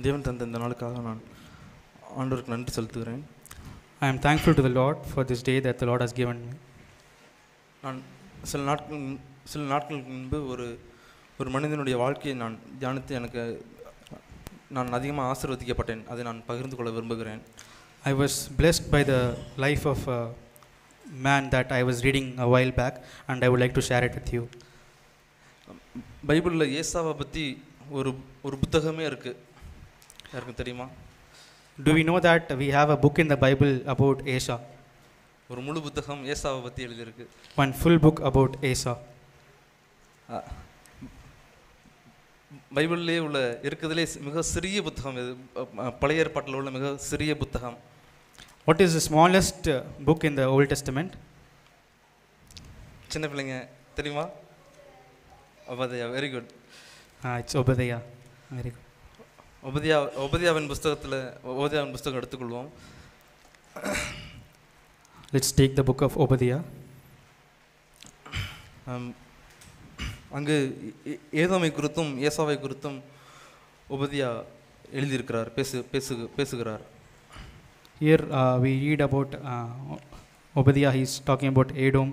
தேவன் தந்த இந்த நாளுக்காக நான் ஆண்டவருக்கு நன்றி செலுத்துகிறேன். I am thankful to the Lord for this day that the Lord has given me. நான் சில நாட்களுக்கு முன்பு ஒரு மனிதனுடைய வாழ்க்கையை நான் தியானித்து நான் அதிகமாக ஆசீர்வதிக்கப்பட்டேன். அதை நான் பகிர்ந்து கொள்ள விரும்புகிறேன். I was blessed by the life of a man that I was reading a while back, and I would like to share it with you. பைபிளில் ஏசாவை பற்றி ஒரு புத்தகமே இருக்குது. யாருக்கும் தெரியுமா? Do we know that we have a book in the Bible about Asa? ஒரு முழு புத்தகம் ஏசாவை பற்றி எழுதியிருக்கு. One full book about Asa. பைபிளிலே இருக்கிறதுலே மிக சிறிய புத்தகம் இது. பழைய ஏற்பாட்டில் உள்ள மிக சிறிய புத்தகம். What is the smallest book in the Old Testament? சின்ன பிள்ளைங்க தெரியுமா? Obadiah. Very good. It's Obadiah. Very good. ஒபதியாவின் புஸ்தகம் எடுத்துக்கொள்வோம். Let's take the book of Obadiah. அங்கு ஏதோமை குறித்தும் ஏசாவை குறித்தும் ஒபதியா எழுதியிருக்கிறார், பேசுகிறார். Here we read about Obadiah. He is talking about Edom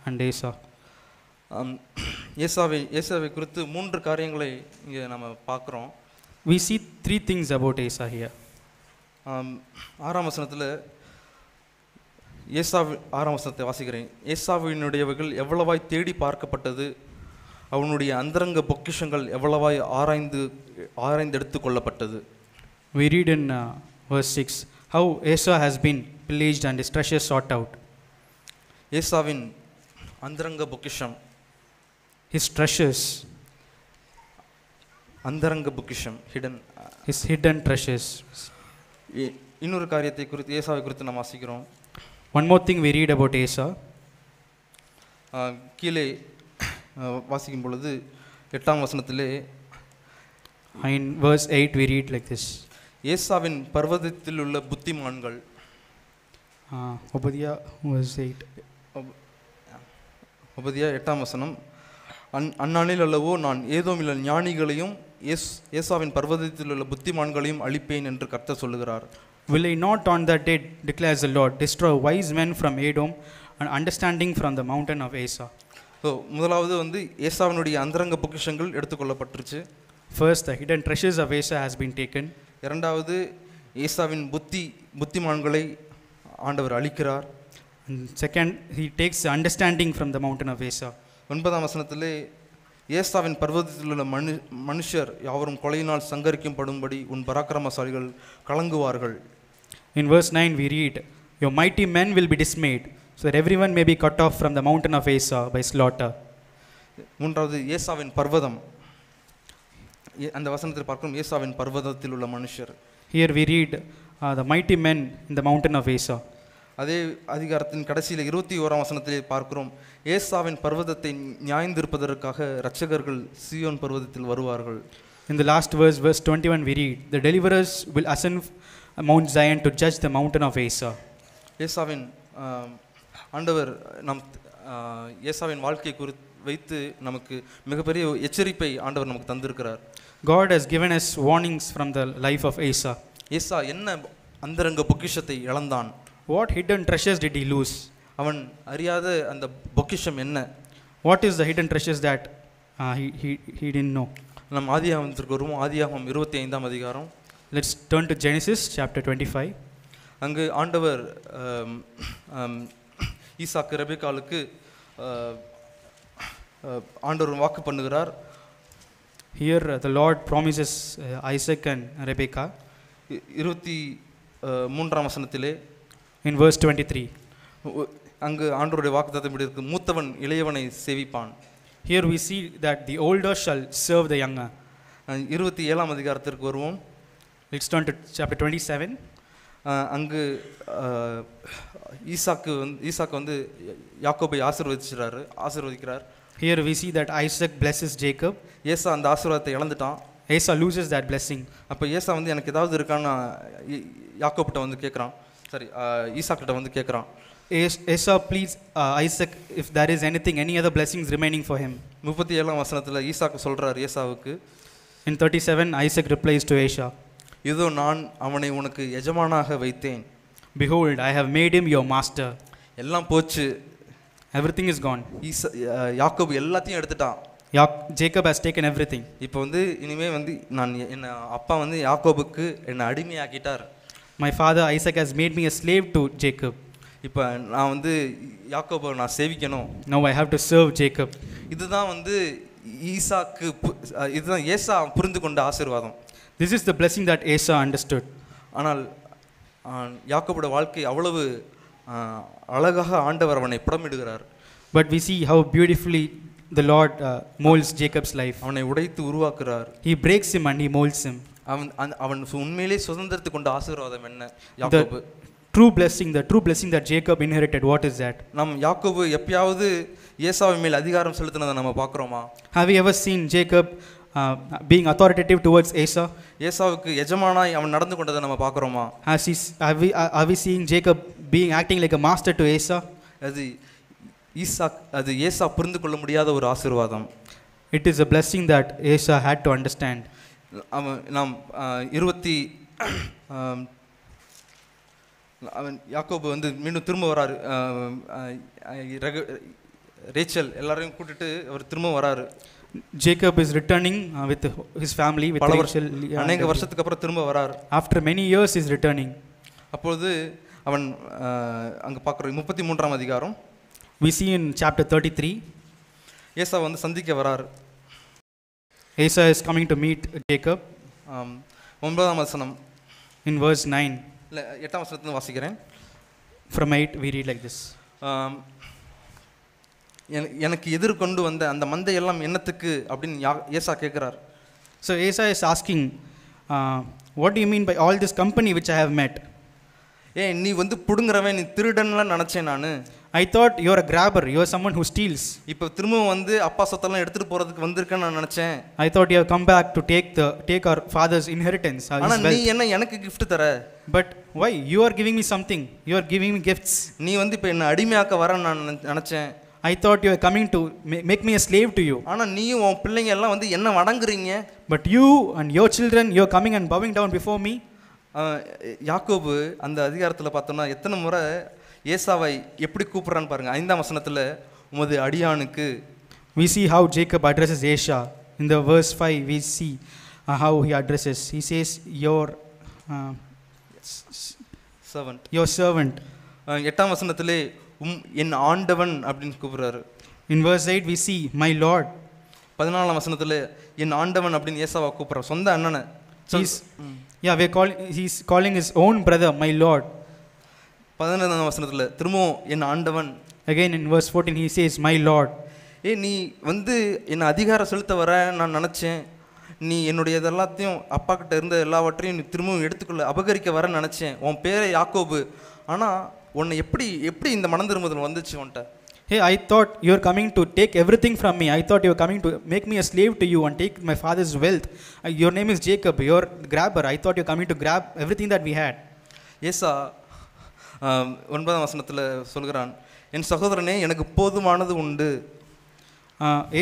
and Asa. ஏசாவை குறித்து 3 காரியங்களை இங்கே நம்ம பார்க்குறோம். We see 3 things about Asa here. 6ஆம் வசனத்தில் ஆறாம் வசனத்தை வாசிக்கிறேன். ஏசாவினுடையவைகள் எவ்வளவாய் தேடி பார்க்கப்பட்டது, அவனுடைய அந்தரங்க பொக்கிஷங்கள் எவ்வளவாய் ஆராய்ந்து எடுத்து கொள்ளப்பட்டது. We read in verse 6 how Asa has been pillaged and his treasures sought out. ஏசாவின் அந்தரங்க பொக்கிஷம், his treasures, அந்தரங்க பொக்கிஷம், his hidden treasures. இன்னொரு காரியத்தை குறித்து ஏசாவை குறித்து நாம் வாசிக்கிறோம். One more thing we read about Asa. கீழே வாசிக்கும் பொழுது 8ஆம் வசனத்திலே in verse 8 we read like this. ஏசாவின் பர்வதத்தில் உள்ள புத்திமான்கள். Obadiah verse 8. ஒபதியா 8ஆம் வசனம். அந்நாளில் அல்லவோ நான் ஏதோமில் ஞானிகளையும் ஏசாவின் பர்வதத்தில் உள்ள புத்திமான்களையும் அழிப்பேன் என்று கர்த்தர் சொல்லுகிறார். Will I not on that day, declares the Lord, destroy wise men from Edom and understanding from the mountain of Asa. So முதலாவது ஏசாவினுடைய அந்தரங்க பொக்கிஷங்கள் எடுத்துக்கொள்ளப்பட்டுருச்சு. First, the hidden treasures of Asa has been taken. இரண்டாவது, ஏசாவின் புத்திமான்களை ஆண்டவர் அழிக்கிறார். And second, he takes the understanding from the mountain of Asa. 9ஆம் வசனத்திலே ஏசாவின் பர்வதத்தில் உள்ள மனுஷர் யாவரும் கொலையினால் சங்கரிக்கப்படும்படி உன் பராக்கிரமசாலிகள் கலங்குவார்கள். In verse 9 we read, your mighty men will be dismayed, so that everyone may be cut off from the mountain of Asa by slaughter. மூன்றாவது, ஏசாவின் பர்வதம். அந்த வசனத்தில் பார்க்கிறோம் ஏசாவின் பர்வதத்தில் உள்ள மனுஷர். Here we read the mighty men in the mountain of Asa. அதே அதிகாரத்தின் கடைசியில் 21ஆம் வசனத்திலே பார்க்கிறோம் ஏசாவின் பர்வதத்தை நியாயந்திருப்பதற்காக இரட்சகர்கள் சீயோன் பர்வதத்தில் வருவார்கள். In the last verse 21 we read, the deliverers will ascend Mount Zion to judge the mountain of Asa. ஏசாவின் ஆண்டவர் ஏசாவின் வாழ்க்கையை வைத்து நமக்கு மிகப்பெரிய எச்சரிப்பை ஆண்டவர் நமக்கு தந்திருக்கிறார். God has given us warnings from the life of Asa. ஏசா என்ன அந்தரங்க பொக்கிஷத்தை இழந்தான்? What hidden treasures did he lose? அவன் அறியாத அந்த பொக்கிஷம் என்ன? What is the hidden treasures that he didn't know? நம் ஆதியாகமத்திற்கு வருவோம். ஆதியாகமம் 25ஆம் அதிகாரம். Let's turn to Genesis chapter 25. அங்கு ஆண்டவர் ஈசாக்கு ரெபெக்காளுக்கு ஆண்டவர் வாக்கு பண்ணுகிறார். Here the Lord promises Isaac and Rebekah. 23ஆம் வசனத்திலே in verse 23 அங்கு ஆண்டவருடைய வாக்குத்தத்தம் இப்படி இருக்கு, மூத்தவன் இளையவனை சேவிப்பான். Here we see that the older shall serve the younger. 27ஆம் அதிகாரத்திற்கு வருவோம். Let's turn to chapter 27. அங்கு ஈசாக்கு யாக்கோபை ஆசீர்வதிக்கிறார். Here we see that Isaac blesses Jacob. ஏசா அந்த ஆசீர்வாதத்தை இழந்துட்டான். Asa loses that blessing. அப்போ ஏசா எனக்கு ஏதாவது இருக்கான்னு யாக்கோபிட்ட கேட்குறான். ஈசாக்கிட்ட கேட்குறான். Asa pleads Isaac if there is any other blessings remaining for him. 37ஆம் வசனத்தில் ஈசாக்கு சொல்றார் ஏசாவுக்கு. In 37 Isaac replies to Asa. இதோ நான் அவனை உனக்கு எஜமானாக வைத்தேன். Behold, I have made him your master. எல்லாம் போச்சு. Everything is gone. யாக்கோபு எல்லாத்தையும் எடுத்துட்டான். Jacob has taken everything. இப்போ இனிமே என்ன அப்பா யாக்கோபுக்கு என்னை அடிமையாக்கிட்டார். My father Isaac has made me a slave to Jacob. இப்போ நான் யாக்கோபை நான் சேவிக்கணும். Now I have to serve Jacob. இதுதான் ஈசாக்கு இதுதான் ஏசா புரிந்து கொண்ட ஆசீர்வாதம். This is the blessing that Esau understood. ஆனால் யாக்கோபோட வாழ்க்கை அவ்வளவு அழகாக ஆண்டவர் அவனை புடமிடுகிறார். But we see how beautifully the Lord molds Jacob's life. அவனை உடைத்து உருவாக்குறார். He breaks him and he molds him. அவன் உண்மையிலே சுதந்திரத்தை கொண்ட ஆசீர்வாதம் என்ன? யாக்கோபு the true blessing that Jacob inherited, what is that? நாம் யாக்கோபு எப்பயாவது ஏசாவின் மேல் அதிகாரம் செலுத்தினதை நம்ம பார்க்குறோமா? Have you ever seen Jacob being authoritative towards Esau? ஏசாவுக்கு எஜமானாய் அவன் நடந்து கொண்டதை நம்ம பார்க்குறோமா? Are we seeing Jacob acting like a master to Esau? அது ஏசா புரிந்து கொள்ள முடியாத ஒரு ஆசீர்வாதம். It is a blessing that Esau had to understand. நாம் யாக்கோபு மீண்டும் திரும்ப வராரு. ரேச்சல் எல்லாரையும் கூட்டிட்டு அவர் திரும்ப வராரு. Jacob is returning with his family, with Rachel. அநேக வருஷத்துக்கு அப்புறம் திரும்ப வராரு. After many years he is returning. அப்பொழுது அவன் அங்க பார்க்குற 33ஆம் அதிகாரம் we see in chapter 33 ஏசா சந்திக்க வராரு. Esau is coming to meet Jacob. 9ஆம் வசனம் in verse 9 இல்ல 8ஆம் வசனத்துல வாசிக்கிறேன். From 8 we read like this. எனக்கு எதிர்கொண்டு வந்த அந்த மந்தை எல்லாம் என்னத்துக்கு அப்படின்னு ஏசா கேட்கிறார். So Esau is asking, what do you mean by all this company which I have met? நீ புடுங்கறவன், நீ திருடன்லாம் நினைச்சேன் நானு. I thought you are a grabber, you are someone who steals. இப்போ திரும்ப அப்பா சொத்தெல்லாம் எடுத்துட்டு போறதுக்கு வந்திருக்கேன்னு நான் நினைச்சேன். I thought you have come back to take our father's inheritance. ஆனா நீ என்ன எனக்கு gift தர? But why you are giving me something? You are giving me gifts. நீ இப்போ என்ன அடிமையாக்க வரேன்னு நான் நினைச்சேன். I thought you were coming to make me a slave to you. ஆனா நீயும் உன் பிள்ளைங்க எல்லாம் என்ன வணங்குறீங்க? But you and your children, you are coming and bowing down before me. யாக்கோபு அந்த அதிகாரத்துல பார்த்தோம்னா எத்தனை முறை ஏசாவை எப்படி கூப்பிடுறான்னு பாருங்க. 5ஆம் வசனத்துல உமது அடியானுக்கு. We see how Jacob addresses Esau. In the verse 5 we see how he addresses. He says your servant. Your servant. 8ஆம் வசனத்திலே என் ஆண்டவன் அப்படின்னு கூப்பிடுறாரு. In verse 8 we see my lord. 14ஆம் வசனத்துல என் ஆண்டவன் அப்படின்னு ஏசாவை கூப்பிடுறார், சொந்த அண்ணனை. He's calling his own brother my lord. 15ஆம் வசனத்துல திரும்பவும் என் ஆண்டவன். Again in verse 14 he says my lord. நீ என்ன அதிகாரம் செலுத்த வர நான் நினைச்சேன். நீ என்னுடைய எல்லாத்தையும் அப்பா கிட்ட இருந்த எல்லாவற்றையும் நீ திரும்பவும் எடுத்துக்கொள்ள அபகரிக்க வர நினைச்சேன். உன் பேரை யாக்கோபு, ஆனா உன்னை எப்படி இந்த மனம் திரும்புதல் வந்துச்சு உன்ட்ட? Hey, I thought you are coming to take everything from me. I thought you are coming to make me a slave to you and take my father's wealth. Your name is Jacob, you are grabber. I thought you are coming to grab everything that we had. ஏசா 9ஆம் வசனத்துல சொல்கிறான், என் சகோதரனே எனக்கு போதுமானது உண்டு.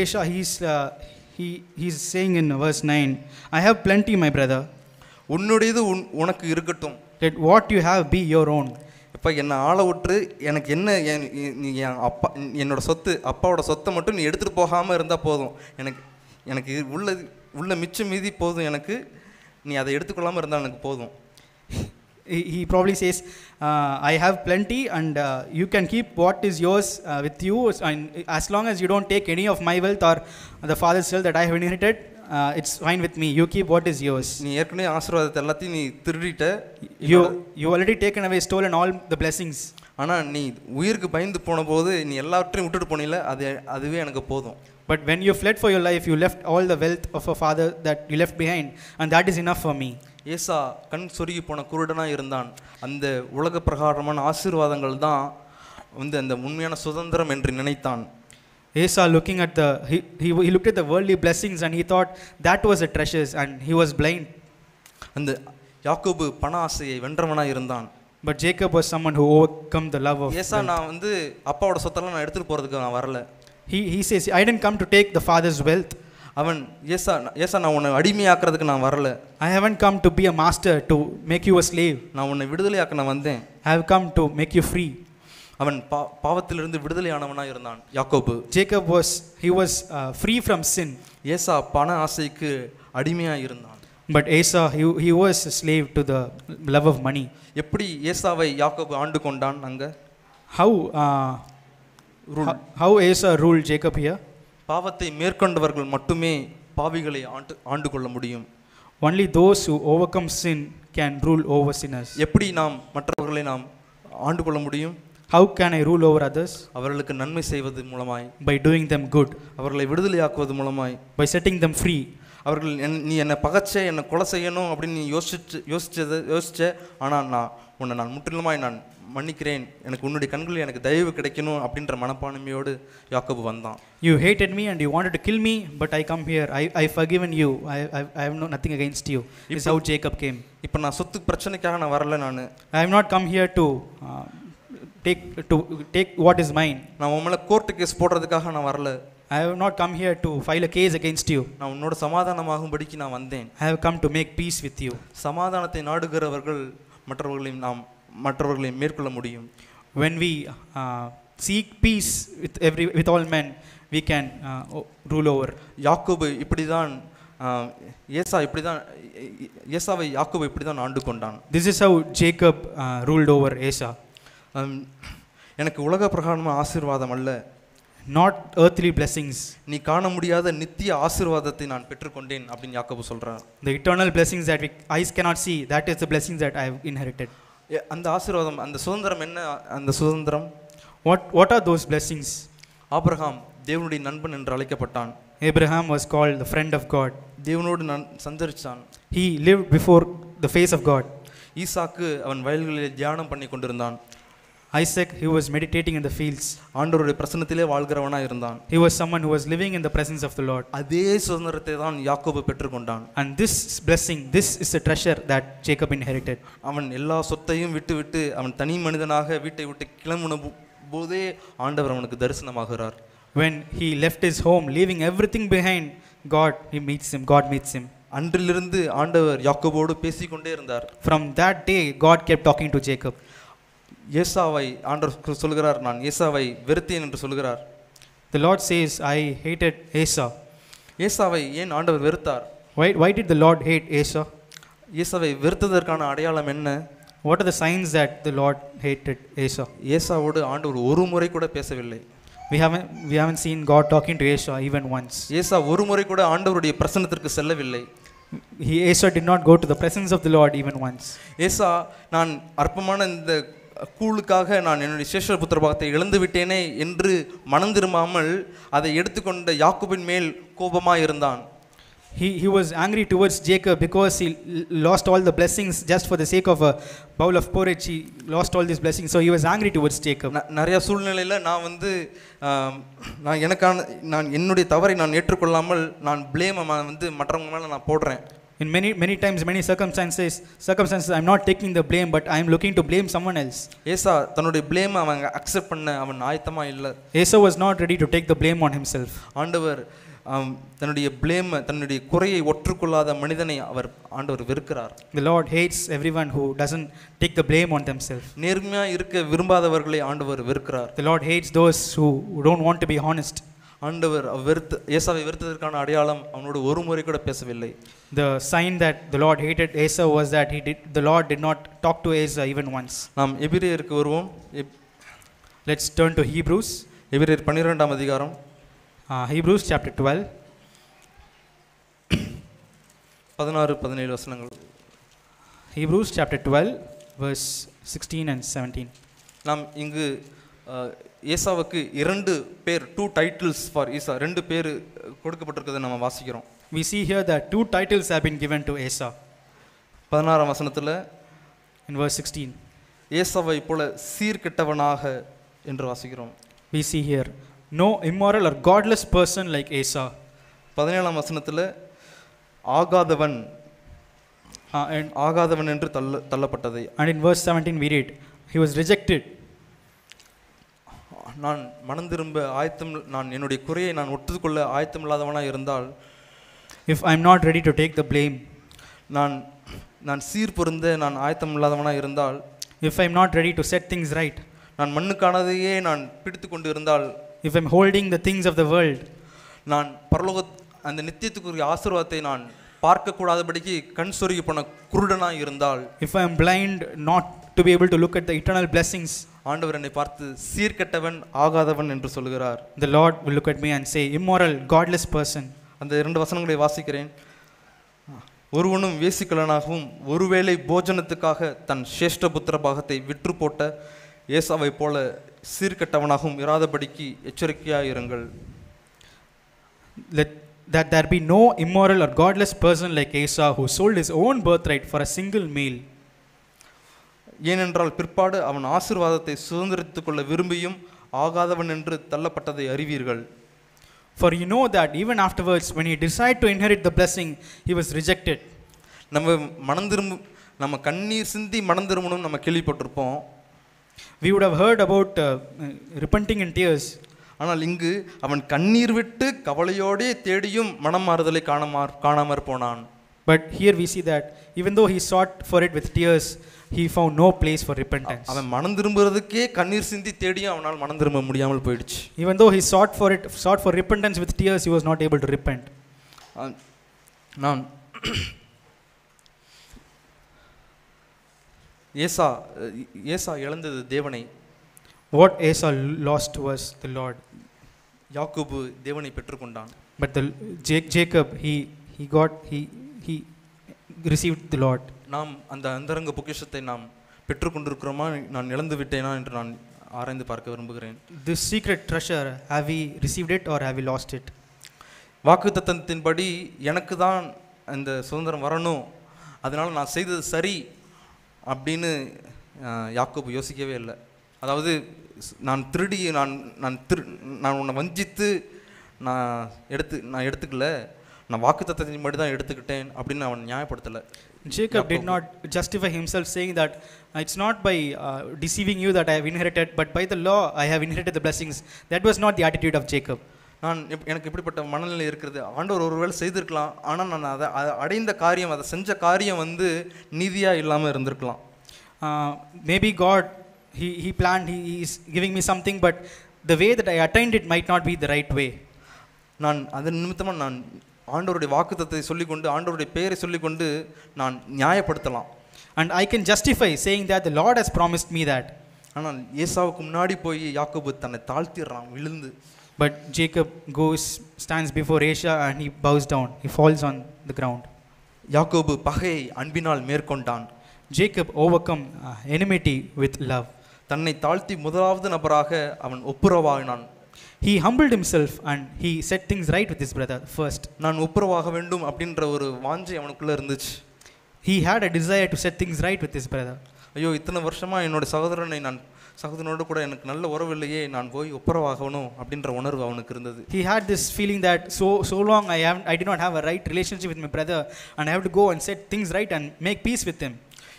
Esau he's saying in verse 9, I have plenty my brother. உன்னுடையது உனக்கு இருக்கட்டும். Let what you have be your own. இப்போ என்னை ஆள விட்டு எனக்கு என்ன என் அப்பா என்னோட சொத்து அப்பாவோட சொத்தை மட்டும் நீ எடுத்துகிட்டு போகாமல் இருந்தால் போதும். எனக்கு உள்ள மிச்சம் மீதி போதும், எனக்கு நீ அதை எடுத்துக்கொள்ளாமல் இருந்தால் எனக்கு போதும். He probably says, I have plenty and you can keep what is yours with you, and as long as you don't take any of my wealth or the father's wealth that I have inherited, it's fine with me. You keep what is yours. நீ ஏற்கனவே ஆசீர்வாதத்தை எல்லாத்தையும் நீ திருடிட்ட. You already taken away, stolen all the blessings. ஆனால் நீ உயிருக்கு பயந்து போன போது நீ எல்லாவற்றையும் விட்டுட்டு போனீல, அதுவே எனக்கு போதும். But when you fled for your life, you left all the wealth of a father that you left behind, and that is enough for me. ஏசா கண் சொருகி போன குருடனாக இருந்தான். அந்த உலக பிரகாரமான ஆசீர்வாதங்கள் தான் அந்த உண்மையான சுதந்திரம் என்று நினைத்தான். Esau looking at he looked at the worldly blessings and he thought that was the treasures, and he was blind. அந்த யாக்கோபு பண ஆசையை வென்றவனாக இருந்தான். But Jacob was someone who overcome the love of ஏசா நான் அப்பாவோட சொத்தெல்லாம் நான் எடுத்துட்டு போறதுக்கு நான் வரல. He says I didn't come to take the father's wealth. அவன் ஏசா நான் உன்னை அடிமையாக்குறதுக்கு நான் வரல. I haven't come to be a master to make you a slave. நான் உன்னை விடுதலையாக்க நான் வந்தேன். I have come to make you free. அவன் பாவத்திலிருந்து விடுதலையானவனாக இருந்தான் யாக்கோபு. Jacob was free from sin. ஏசா பண ஆசைக்கு அடிமையாக இருந்தான். But Esau, he was a slave to the love of money. எப்படி ஏசாவை யாக்கோபு ஆண்டு கொண்டான் அங்க? How Esau ruled Jacob here? பாவத்தை மேற்கொண்டவர்கள் மட்டுமே பாவிகளை ஆண்டு கொள்ள முடியும். Only those who overcome sin can rule over sinners. எப்படி நாம் மற்றவர்களை நாம் ஆண்டு கொள்ள முடியும்? How can I rule over others? அவர்களுக்கு நன்மை செய்வது மூலமாய். By doing them good. அவர்களை விடுதலையாக்குவது மூலமாய். By setting them free. அவர்கள் நீ என்னை பகைச்ச என்னை கொலை செய்யணும் அப்படின்னு நீ யோசிச்ச ஆனால் நான் முற்றிலுமாய் நான் மன்னிக்கிறேன், எனக்கு உன்னுடைய கண்களில் எனக்கு தயவு கிடைக்கணும் அப்படின்ற மனப்பான்மையோடு யாக்கோபு வந்தான். You hated me and you wanted to kill me, but I come here. I forgiven you. I have nothing against you. This is how Jacob came. இப்போ நான் சொத்து பிரச்சனைக்காக நான் வரல. I have not come here to take what is mine. நான் உன் மேலே court case போடுறதுக்காக நான் வரல. I have not come here to file a case against you. நான் உன்னோட சமாதானமாகும்படிக்கு நான் வந்தேன். I have come to make peace with you. சமாதானத்தை நாடுகிறவர்கள் மற்றவர்களை மேற்கொள்ள முடியும். When we seek peace with all men, we can rule over. யாக்கோபு இப்படிதான் ஏசாவை யாக்கோபு இப்படிதான் ஆண்டு கொண்டான். This is how Jacob ruled over Esau. எனக்கு உலக பிரகாரமான ஆசீர்வாதம் அல்ல, not earthly blessings. நீ காண முடியாத நித்திய ஆசீர்வாதத்தை நான் பெற்றுக்கொண்டேன் அப்படின்னு யாக்கோபு சொல்றார். The eternal blessings that eyes cannot see, that is the blessings that I have inherited. அந்த ஆசீர்வாதம், அந்த சுதந்திரம் என்ன? அந்த சுதந்திரம் what are those blessings? Abraham தேவனுடைய நண்பன் என்று அழைக்கப்பட்டான். Abraham was called the friend of God. தேவனோடு சஞ்சரிச்சான். He lived before the face of God. ஈசாக்கு அவன் வயல்களில் தியானம் பண்ணி கொண்டிருந்தான். Isaac, he was meditating in the fields. ஆண்டவருடைய பிரசன்னத்திலே வாழ்கிறவனா இருந்தான். He was someone who was living in the presence of the Lord. அதே சுதந்திரத்தை தான் யாக்கோபு பெற்றுக்கொண்டான். And this blessing, this is the treasure that Jacob inherited. அவன் எல்லா சொத்தையும் விட்டு அவன் தனி மனிதனாக வீட்டை விட்டு கிளம்பின போதே ஆண்டவர் அவனுக்கு தரிசனமாகிறார். When he left his home, leaving everything behind, God meets him. அன்றிலிருந்து ஆண்டவர் யாக்கோபோடு பேசிக்கொண்டே இருந்தார். From that day, God kept talking to Jacob. ஏசாவை ஆண்டவர் சொல்கிறார், நான் ஏசாவை வெறுத்தேன் என்று சொல்கிறார். The Lord says, I hated Esau. ஏசாவை ஏன் ஆண்டவர் வெறுத்தார்? Why did the Lord hate Esau? ஏசாவை வெறுத்ததற்கான அடையாளம் என்ன? What are the signs that the Lord hated Esau? ஏசாவோடு ஆண்டவர் ஒரு முறை கூட பேசவில்லை. We haven't seen God talking to Esau even once. ஏசா ஒரு முறை கூட ஆண்டவருடைய பிரசன்னத்திற்கு செல்லவில்லை. Esau did not go to the presence of the Lord even once. ஏசா நான் அற்பமான இந்த கூழுக்காக நான் என்னுடைய சேஷபுத்திர பாகத்தை இழந்து விட்டேனே என்று மனம் திரும்பாமல் அதை எடுத்துக்கொண்ட யாக்கோபின் மேல் கோபமாக இருந்தான். He was angry towards Jacob because he lost all the blessings just for the sake of a bowl of porridge. He lost all these blessings, so he was angry towards Jacob. நிறைய சூழ்நிலையில் நான் என்னுடைய தவறை நான் ஏற்றுக்கொள்ளாமல் நான் ப்ளேமை மற்றவங்க மேலே நான் போடுறேன். In many times, many circumstances I'm not taking the blame, but I'm looking to blame someone else. ஏசா தன்னுடைய ப்ளேமை அவன் அக்செப்ட் பண்ண அவன் ஆயத்தமா இல்லை. Esau was not ready to take the blame on himself. ஆண்டவர் தன்னுடைய குறையை ஒற்றுக்கொள்ளாத மனிதனை ஆண்டவர் வெறுக்கிறார். The Lord hates everyone who doesn't take the blame on themselves. நேர்மையா இருக்க விரும்பாதவர்களை ஆண்டவர் வெறுக்கிறார். The Lord hates those who don't want to be honest. ஆண்டவர் ஏசாவை வெறுத்ததற்கான அடையாளம் அவனோடு ஒரு முறை கூட பேசவில்லை. The sign that the Lord hated Esau was that the Lord did not talk to Esau even once. நாம் எபிரேயருக்கு வருவோம். Let's turn to Hebrews. எபிரேயர் 12ஆம் அதிகாரம். Hebrews chapter 12. 16-17 வசனங்கள். Hebrews chapter 12 verse 16 and 17. நாம் இங்கு ஏசாவுக்கு two titles for Esau, 2 பேர் கொடுக்கப்பட்டிருக்கிறதை நம்ம வாசிக்கிறோம். We see here that 2 titles have been given to Esau. 16ஆம் வசனத்தில் in verse 16, ஏசாவை போல சீர்கெட்டவனாக என்று வாசிக்கிறோம். We see here, no immoral or godless person like Esau. 17ஆம் வசனத்தில் ஆகாதவன் என்று தள்ளப்பட்டதை. And in verse 17 we read, he was rejected. நான் மனம் திரும்ப நான் என்னுடைய குறையை நான் ஒத்துக்கொள்ள ஆயத்தமில்லாதவனாக இருந்தால் if I'm not ready to take the blame, நான் சீர் பொருந்த நான் ஆயத்தம் இல்லாதவனாக இருந்தால், if I'm not ready to set things right, நான் மண்ணுக்கானதையே நான் பிடித்து கொண்டு இருந்தால், if I'm holding the things of the world, நான் பரலோக அந்த நித்தியத்துக்குரிய ஆசீர்வாதத்தை நான் பார்க்கக்கூடாதபடிக்கு கண் சொருகி போன குருடனாக இருந்தால், if I'm blind not to be able to look at the eternal blessings, ஆண்டவர் என்னை பார்த்து சீர்கெட்டவன் ஆகாதவன் என்று சொல்கிறார். the Lord will look at me and say, immoral, godless person. அந்த 2 வசனங்களை வாசிக்கிறேன். ஒருவனும் வேசிக்கலனாகவும் ஒருவேளை போஜனத்துக்காக தன் சேஷ்ட புத்திர பாகத்தை விற்று போட்ட ஏசாவை போல சீர்கெட்டவனாகவும் இராதபடிக்கு எச்சரிக்கையாக இருங்கள். That there be no immoral or godless person like Esau who sold his own birthright for a single meal. ஏனென்றால் பிற்பாடு அவன் ஆசீர்வாதத்தை சுதந்திரித்துக் கொள்ள விரும்பியும் ஆகாதவன் என்று தள்ளப்பட்டதை அறிவீர்கள். For you know that even afterwards when he decided to inherit the blessing, he was rejected. நம்ம கண்ணீர் சிந்தி மனம் திரும்பணும் நம்ம கேள்விப்பட்டிருப்போம். We would have heard about repenting in tears. ஆனால் இங்கு அவன் கண்ணீர் விட்டு கவலையோடே தேடியும் மனம் மாறுதலை காணாமற் போனான். But here we see that even though he sought for it with tears, he found no place for repentance. அவன் மனம் திரும்புறதுக்கே கண்ணீர் சிந்தி தேடியும் அவனால் மனம் திரும்ப முடியாமல் போயிடுச்சு. Even though he sought for repentance with tears, he was not able to repent. நான் ஏசா இழந்தது தேவனை. What Esau lost was the Lord. யாக்கோபு தேவனை பெற்றுக்கொண்டான். But Jacob he received the Lord. நாம் அந்த அந்தரங்க பொக்கிஷத்தை நாம் பெற்றுக்கொண்டிருக்கிறோமா, நான் இழந்து விட்டேனா என்று நான் ஆராய்ந்து பார்க்க விரும்புகிறேன். This secret treasure, have we received it or have we lost it? வாக்குத்தத்தத்தின்படி எனக்கு தான் அந்த சுதந்திரம் வரணும், அதனால் நான் செய்தது சரி அப்படின்னு யாக்கோபு யோசிக்கவே இல்லை. அதாவது நான் திருடி நான் உன்னை வஞ்சித்து நான் எடுத்துக்கல, நான் வாக்குத்தத்தத்தின்படி தான் எடுத்துக்கிட்டேன் அப்படின்னு அவன் நியாயப்படுத்தலை. Jacob did not justify himself saying that it's not by deceiving you that I have inherited, but by the law I have inherited the blessings. That was not the attitude of Jacob. எனக்கு இப்படிப்பட்ட மனநிலை இருக்கிறது. ஆண்டவர் ஒருவேளை செய்திருக்கலாம், ஆனால் நான் அதை அடைந்த காரியம், அதை செஞ்ச காரியம் நீதியாக இல்லாமல் இருந்திருக்கலாம். Maybe God he planned, he is giving me something, but the way that I attained it might not be the right way. நான் அதன் நிமித்தமாக நான் ஆண்டவருடைய வாக்குத்தத்தத்தை சொல்லிக்கொண்டு ஆண்டவருடைய பெயரை சொல்லிக்கொண்டு நான் நியாயப்படுத்தலாம். And I can justify saying that the Lord has promised me that. ஆனால் ஏசாவுக்கு முன்னாடி போய் யாக்கோபு தன்னை தாழ்த்திடுறான் விழுந்து. But Jacob stands before Esau and he bows down, he falls on the ground. யாக்கோபு பகையை அன்பினால் மேற்கொண்டான். Jacob overcome enmity with love. தன்னை தாழ்த்தி முதலாவது நபராக அவன் ஒப்புரவாகினான். He humbled himself and he set things right with his brother first. நான் ஒப்புரவாக வேண்டும் அப்படின்ற ஒரு வாஞ்சை அவனுக்குள்ள இருந்துச்சு. He had a desire to set things right with his brother. ஐயோ, இத்தனை வருஷமா என்னோட சகோதரனோடு கூட எனக்கு நல்ல உறவு இல்லையே, நான் போய் ஒப்புரவாகணும் அப்படின்ற உணர்வு அவனுக்கு இருந்தது. He had this feeling that so long I did not have a right relationship with my brother and I have to go and set things right and make peace with him.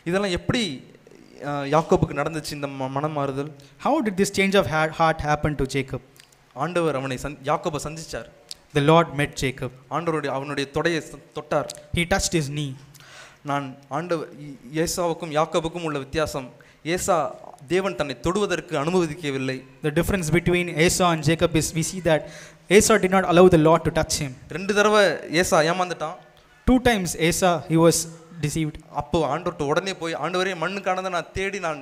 இதெல்லாம் எப்படி யாக்கோபுக்கு நடந்துச்சு இந்த மனமாறுதல்? How did this change of heart happen to Jacob? ஆண்டவர் அவனை யாக்கோபை சந்திச்சார். The Lord met Jacob. அவனுடைய தொடையை தொட்டார். He touched his knee. ஏசாவுக்கும் யாக்கோபுக்கும் உள்ள வித்தியாசம், ஏசா தேவன் தன்னை தொடுவதற்கு அனுமதிக்கவில்லை. The difference between Esau and Jacob is we see that Esau did not allow the Lord to touch him. 2 தடவை ஏசா ஏமாந்துட்டான். 2 times Esau he was deceived. அப்போ ஆண்டவர்ட்ட உடனே போய், ஆண்டவரே மண்ணுக்கானதை நான் தேடி நான்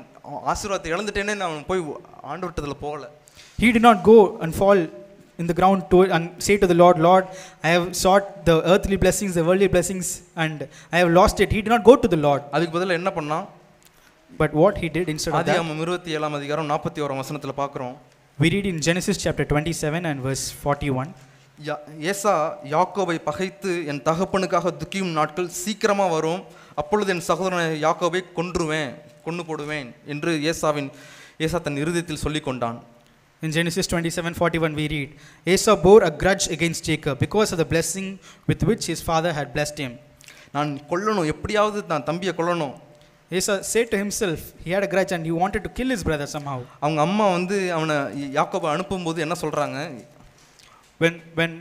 ஆசீர்வாதத்தை இழந்துட்டேனே, நான் போய் ஆண்டவர்ட்டதில் போகல. He did not go and fall in the ground and say to the Lord, Lord, I have sought the earthly blessings, the worldly blessings, and I have lost it. He did not go to the Lord. அதுக்கு பதிலா என்ன பண்ணான்? But what he did instead of that, ஆதியாகமம் 27ஆம் அதிகாரம் 41ஆம் வசனத்துல பார்க்கிறோம். we read in Genesis chapter 27 and verse 41. ஏசா யாக்கோபை பகைத்து, என் தகப்பனுக்காக துக்கியும் நாட்கள் சீக்கிரமா வரும், அப்பொழுது என் சகோதரன் யாக்கோபை கொன்று போடுவேன் என்று ஏசா தன் இருதயத்தில் சொல்லிக் கொண்டான். In Genesis 27:41 we read, Esau bore a grudge against Jacob because of the blessing with which his father had blessed him. நான் கொல்லணும், எப்படியாவது நான் தம்பியை கொல்லணும். Esau said to himself, he had a grudge and he wanted to kill his brother somehow. அவங்க அம்மா அவனை யாக்கோபை அனுப்பும்போது என்ன சொல்றாங்க? When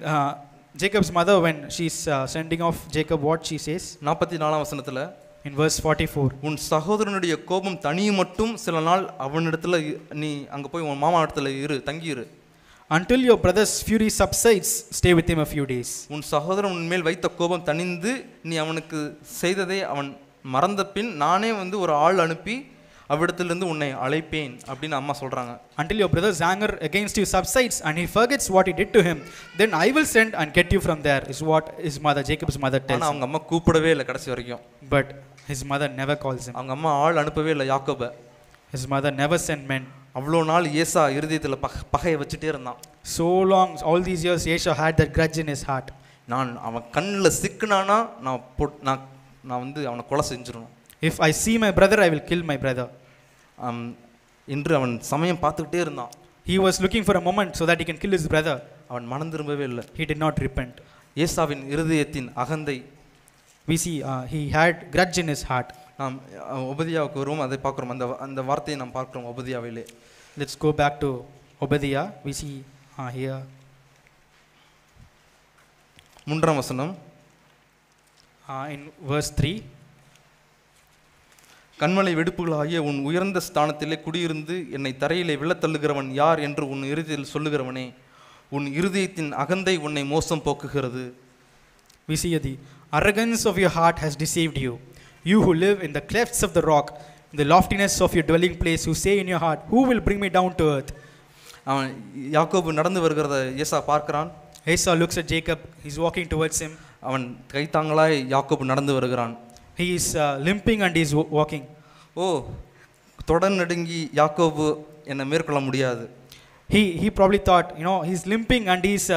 Jacob's mother, when she's sending off Jacob, what she says 44ஆம் வசனத்துல, in verse 44, உன் சகோதரனுடைய கோபம் தனியும் மட்டும் சில நாள் அவனிடத்துல நீ அங்க போய் உன் மாமா இடத்துல தங்கி இரு. until your brother's fury subsides, stay with him a few days. உன் சகோதரன் உன்மேல் வைத்த கோபம் தணிந்து நீ அவனுக்கு செய்ததை அவன் மறந்த பின் நானே வந்து ஒரு ஆள் அனுப்பி அவ்விடத்திலிருந்து உன்னை அழைப்பேன் அப்படின்னு அம்மா சொல்றாங்க. Until your brother's anger against you subsides and he forgets what he did to him, then I will send and get you from there, is what his mother, Jacob's mother, tells ஆனா him. அவங்க அம்மா கூப்பிடவே இல்லை கடைசி வரைக்கும். But his mother never calls him. அவங்க அம்மா ஆள் அனுப்பவே இல்லை யாக்கோபை. His mother never sent men. அவ்வளோ நாள் ஏசா இருதயத்தில் பகையை வச்சுட்டே இருந்தான். So long, all these years, Esau had that grudge in his heart. நான் அவன் கண்ணில் சிக்கினானா நான் வந்து அவனை கொலை செஞ்சிடணும். If I see my brother, I will kill my brother. என்று அவன் சமயம் பார்த்துக்கிட்டே இருந்தான். He was looking for a moment so that he can kill his brother. அவன் மனம் திரும்பவே இல்லை. He did not repent. ஏசாவின் இருதயத்தின் அகந்தை. We see he had grudge in his heart. நாம் ஒபதியாவுக்கு வருவோம், அதை பார்க்குறோம். அந்த வார்த்தையை நாம் பார்க்குறோம் ஒபதியாவிலே. Let's go back to Obadiah. We see here 3ஆம் வசனம், in verse 3, கண்மலை வெடுப்புகளாகிய உன் உயர்ந்த ஸ்தானத்திலே குடியிருந்து என்னை தரையிலே விழத்தள்ளுகிறவன் யார் என்று உன் இருதயத்தில் சொல்லுகிறவனே, உன் இருதயத்தின் அகந்தை உன்னை மோசம் போக்குகிறது. we see the arrogance of your heart has deceived you. You who live in the clefts of the rock, in the loftiness of your dwelling place, who say in your heart, who will bring me down to earth? அவன் யாக்கோபு நடந்து வருகிறத ஏசா பார்க்கிறான். Esau looks at Jacob. He's walking towards him. அவன் கைத்தாங்களாய் யாக்கோபு நடந்து வருகிறான். He is limping and he is walking. ஓ, தொடர் நடுங்கி யாக்கோபு என்னை மேற்கொள்ள முடியாது. He probably thought, he's limping and he's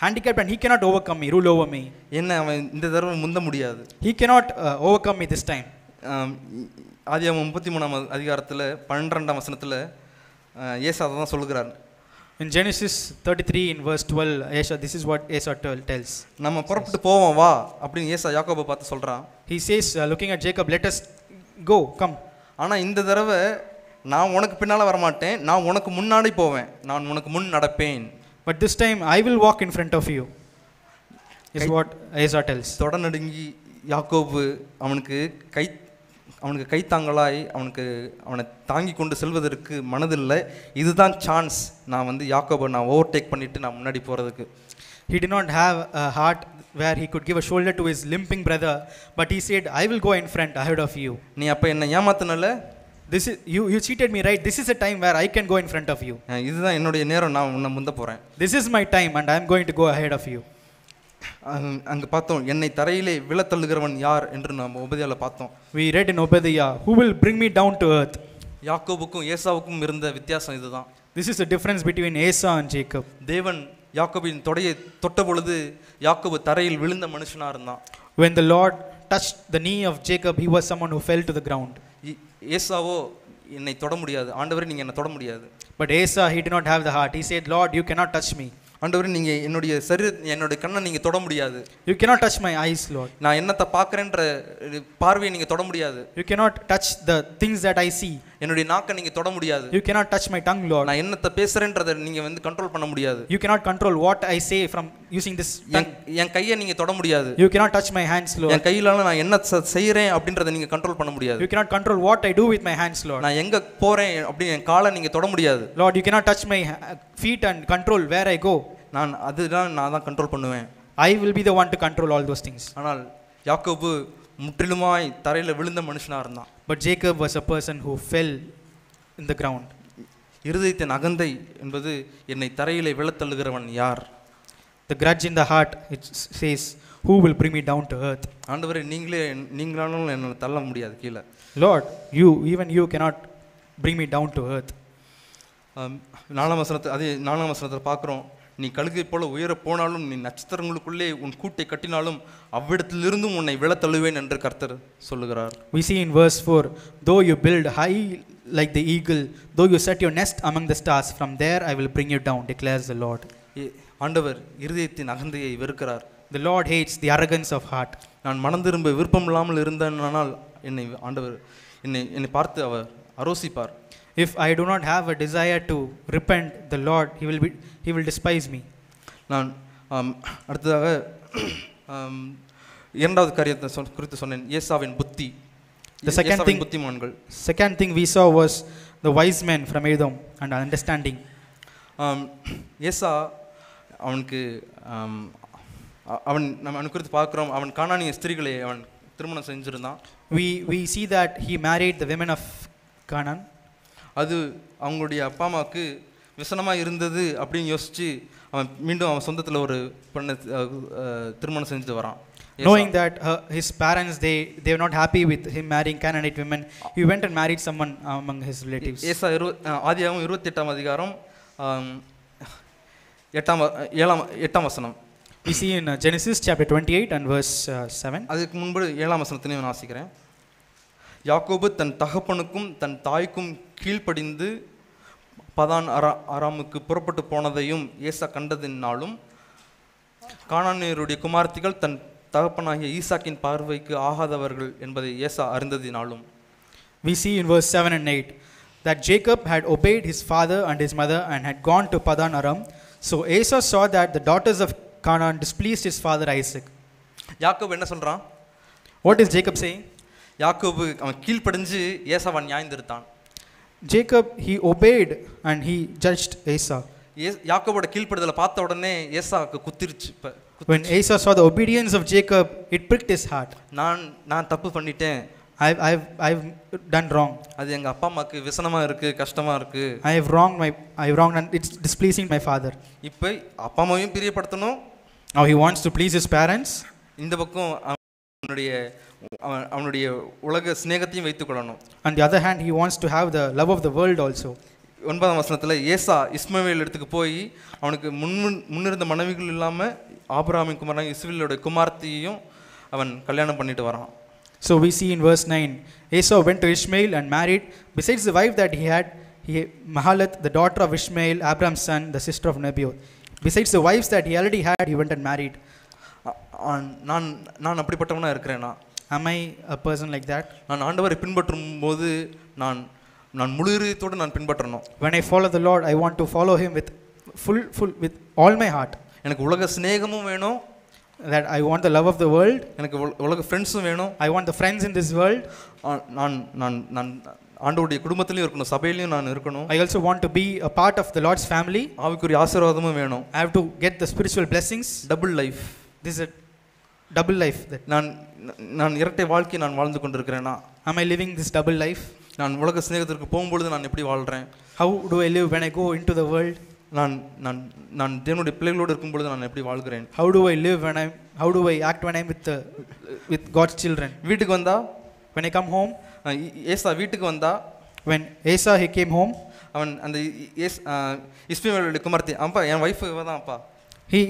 handicapped and he cannot overcome me, rule over me. என்ன அவன் இந்த தடவை முந்த முடியாது. He cannot overcome me this time. ஆதியாகமம் 33ஆம் அதிகாரத்தில் 12ஆம் வசனத்தில் ஏசா தான் சொல்லுகிறார். In Genesis 33 in verse 12, this is what Esau tells. நம்ம புறப்பட்டு போவோம் வா அப்படின்னு ஏசா யாக்கோபை பார்த்து சொல்கிறான். He says, looking at Jacob, let us go, come. ஆனால் இந்த தடவை நான் உனக்கு பின்னால் வரமாட்டேன், நான் உனக்கு முன்னாடி போவேன், நான் உனக்கு முன் நடப்பேன். But this time I will walk in front of you, is what Esau tells. தொடர் நடுங்கி யாக்கோபு அவனுக்கு கைத்தாங்களாய் அவனை தாங்கி கொண்டு செல்வதற்கு மனதில்லை. இதுதான் சான்ஸ், நான் வந்து யாக்கோபை நான் ஓவர்டேக் பண்ணிட்டு நான் முன்னாடி போகிறதுக்கு. He did not have a heart where he could give a shoulder to his limping brother, but he said, I will go in front ahead of you. நீ அப்போ என்னை ஏமாத்தினல, this is you cheated me, right? This is a time where I can go in front of you. இதுதான் என்னுடைய நேரம், நான் உன்னை முந்த போகிறேன். This is my time and I am going to go ahead of you. அங்கே பார்த்தோம், என்னை தரையிலே விழத்தள்ளுகிறவன் யார் என்று நம்ம ஒபதியாவில் பார்த்தோம். We read in Obadiah, who will bring me down to earth? யாக்கோபுக்கும் ஏசாவுக்கும் இருந்த வித்தியாசம் இதுதான். This is the difference between Esau and Jacob. தேவன் யாக்கோபின் தொடையை தொட்ட பொழுது யாக்கோபு தரையில் விழுந்த மனுஷனாக இருந்தான். When the Lord touched the knee of Jacob, he was someone who fell to the ground. ஏசாவோ என்னை தொட முடியாது, ஆண்டவரே நீங்கள் என்னை தொட முடியாது. But Esau, he did not have the heart. He said, Lord, you cannot touch me. ஆண்டவரே நீங்கள் என்னுடைய கண்ணை நீங்கள் தொட முடியாது. You cannot touch my eyes, Lord. நான் என்னத்தை பார்க்குறேன்ற பார்வையை நீங்கள் தொட முடியாது. You cannot touch the things that I see. என்னுடைய நாக்கை நீங்கள் தொட முடியாது. You cannot touch my tongue, Lord. நான் என்னத்தை பேசுகிறேன்றதை நீங்கள் வந்து கண்ட்ரோல் பண்ண முடியாது. You cannot control what I say from using this tongue. என் கையை நீங்கள் தொட முடியாது. You cannot touch my hands, Lord. என் கையிலால நான் என்ன செய்கிறேன் அப்படின்றத நீங்கள் கண்ட்ரோல் பண்ண முடியாது. You cannot control what I do with my hands, Lord. நான் எங்கே போகிறேன் அப்படின்னு என் காலை நீங்கள் தொட முடியாது. Lord, you cannot touch my feet and control where I go. நான் தான் கண்ட்ரோல் பண்ணுவேன். I will be the one to control all those things. ஆனால் யாக்கோபு முற்றிலுமாய் தரையில் விழுந்த மனுஷனாக இருந்தான். But Jacob was a person who fell in the ground. இருதயத்தின் அகந்தை என்பது என்னை தரையிலே விழத்தள்ளுகிறவன் யார்? The grudge in the heart, it says, who will bring me down to earth? ஆண்டவரே நீங்களாலும் என்னை தள்ள முடியாது கீழே. Lord, even you cannot bring me down to earth. 4ஆம் வசனத்தை பார்க்குறோம். நீ கழுகை போல உயர போனாலும், நீ நட்சத்திரங்களுக்குள்ளே உன் கூட்டை கட்டினாலும் அவ்விடத்திலிருந்தும் உன்னை விழத்தள்ளுவேன் என்று கர்த்தர் சொல்லுகிறார். We see in verse 4, though you build high like the eagle, though you set your nest among the stars, from there I will bring you down, declares the Lord. ஆண்டவர் இருதயத்தின் அகந்தையை வெறுக்கிறார். The Lord hates the arrogance of heart. நான் மனம் திரும்ப விருப்பம் இல்லாமல் இருந்தேனால் ஆண்டவர் என்னை பார்த்து அவர் அரோசிப்பார். If I do not have a desire to repent, the Lord, he will despise me. நான் அடுத்ததாக இரண்டாவது காரியத்தை குறித்து சொன்னேன், ஏசாவின் புத்தி. The second thing, புத்திமான்கள். second thing we saw was the wise men from Edom and understanding. ஏசா அவனுக்கு அவன் குறித்து பார்க்குறோம், அவன் கானானிய ஸ்திரீகளை அவன் திருமணம் செஞ்சிருந்தான். We see that he married the women of Canaan. அது அவங்களுடைய அப்பா அம்மாவுக்கு விசனமாக இருந்தது அப்படின்னு யோசித்து அவன் மீண்டும் அவன் சொந்தத்தில் ஒரு பெண்ணை திருமணம் செஞ்சுட்டு வரான். Knowing that his parents they were not happy with him marrying Canaanite women, he went and married someone among his relatives. ஏசா ஆதியாகமம் 28ஆம் அதிகாரம் 8ஆம் வசனம். We see in Genesis chapter 28 and verse 7. அதுக்கு முன்பு 7ஆம் வசனத்திலையும் நான் வாசிக்கிறேன். யாக்கோபு தன் தகப்பனுக்கும் தன் தாய்க்கும் கீழ்ப்படிந்து பதான் அராமுக்கு புறப்பட்டு போனதையும் ஏசா கண்டதினாலும் கானானியருடைய குமார்த்திகள் தன் தகப்பனாகிய ஈசாக்கின் பார்வைக்கு ஆகாதவர்கள் என்பதை ஏசா அறிந்ததினாலும். We see in verse 7 and 8 that Jacob had obeyed his father and his mother and had gone to Padan Aram. So Esau saw that the daughters of Canaan displeased his father Isaac. யாக்கோபு என்ன சொல்றான்? What is Jacob saying? யாக்கோபு அவன் கீழ்ப்படிஞ்சு ஏசாவை நியாயந்திருத்தான். Jacob he obeyed and he judged Esau. யாக்கோபோட கீழ்ப்படுதலை பார்த்த உடனே ஏசாவுக்கு குத்திருச்சு. When Esau saw the obedience of Jacob, it pricked his heart. நான் தப்பு பண்ணிட்டேன், I've done wrong. அது எங்க அப்பா அம்மாக்கு விசனமா இருக்கு, கஷ்டமா இருக்கு. I have wronged and it's displeasing my father. இப்போ அப்பா அம்மாவையும் பிரியப்படுத்தணும். Now he wants to please his parents. இந்த பக்கம் அவனுடைய உலக சிநேகத்தையும் வைத்துக் கொள்ளணும். On the other hand, he wants to have the love of the world also. 9ஆம் வசனத்துல ஏசா இஸ்மவேல் இடத்துக்கு போய் அவனுக்கு முன்னிருந்த மனைவிகள் இல்லாம ஆபிரகாமின் குமாரன் இஸ்மாவேலோட குமார்த்தியையும் அவன் கல்யாணம் பண்ணிட்டு வரான். So we see in verse 9, Esau went to Ishmael and married, besides the wife that he had, Mahalath, the daughter of Ishmael, Abraham's son, the sister of Nebaioth. Besides the wives that he already had, he went and married. நான் அப்படிப்பட்டவனா இருக்கிறேனா? Am I a person like that? நான் ஆண்டவரை பின்பற்றும் போது நான் முழு இதயத்தோடு நான் பின்பற்றணும். When I follow the Lord, I want to follow him with with all my heart. எனக்கு உலக சிநேகமும் வேணும், that I want the love of the world. எனக்கு உலக ஃப்ரெண்ட்ஸும் வேணும். I want the friends in this world. நான் ஆண்டவருடைய குடும்பத்திலயும் இருக்கணும், சபையிலயும் நான் இருக்கணும். I also want to be a part of the Lord's family. ஆவிக்குரிய ஆசீர்வாதமும் வேணும். I have to get the spiritual blessings. Double life. This is a double life. நான் இரட்டை வாழ்க்கை நான் வாழ்ந்து கொண்டிருக்கிறேனா? Am I living this double life? நான் உலக சிநேகத்திற்கு போகும்பொழுது நான் எப்படி வாழ்றேன்? How do I live when I go into the world? நான் தேவனுடைய பிள்ளைகளோடு இருக்கும் பொழுது நான் எப்படி வாழ்கிறேன்? How do I live how do I act when I'm with God's children? வீட்டுக்கு வந்தா, when I come home, ஏசா வீட்டுக்கு வந்தா, when Esau he came home, அவன் அந்த இஸ்மவேலுடைய குமார்த்தி, அப்பா என் வைஃப் இவதான் அப்பா. He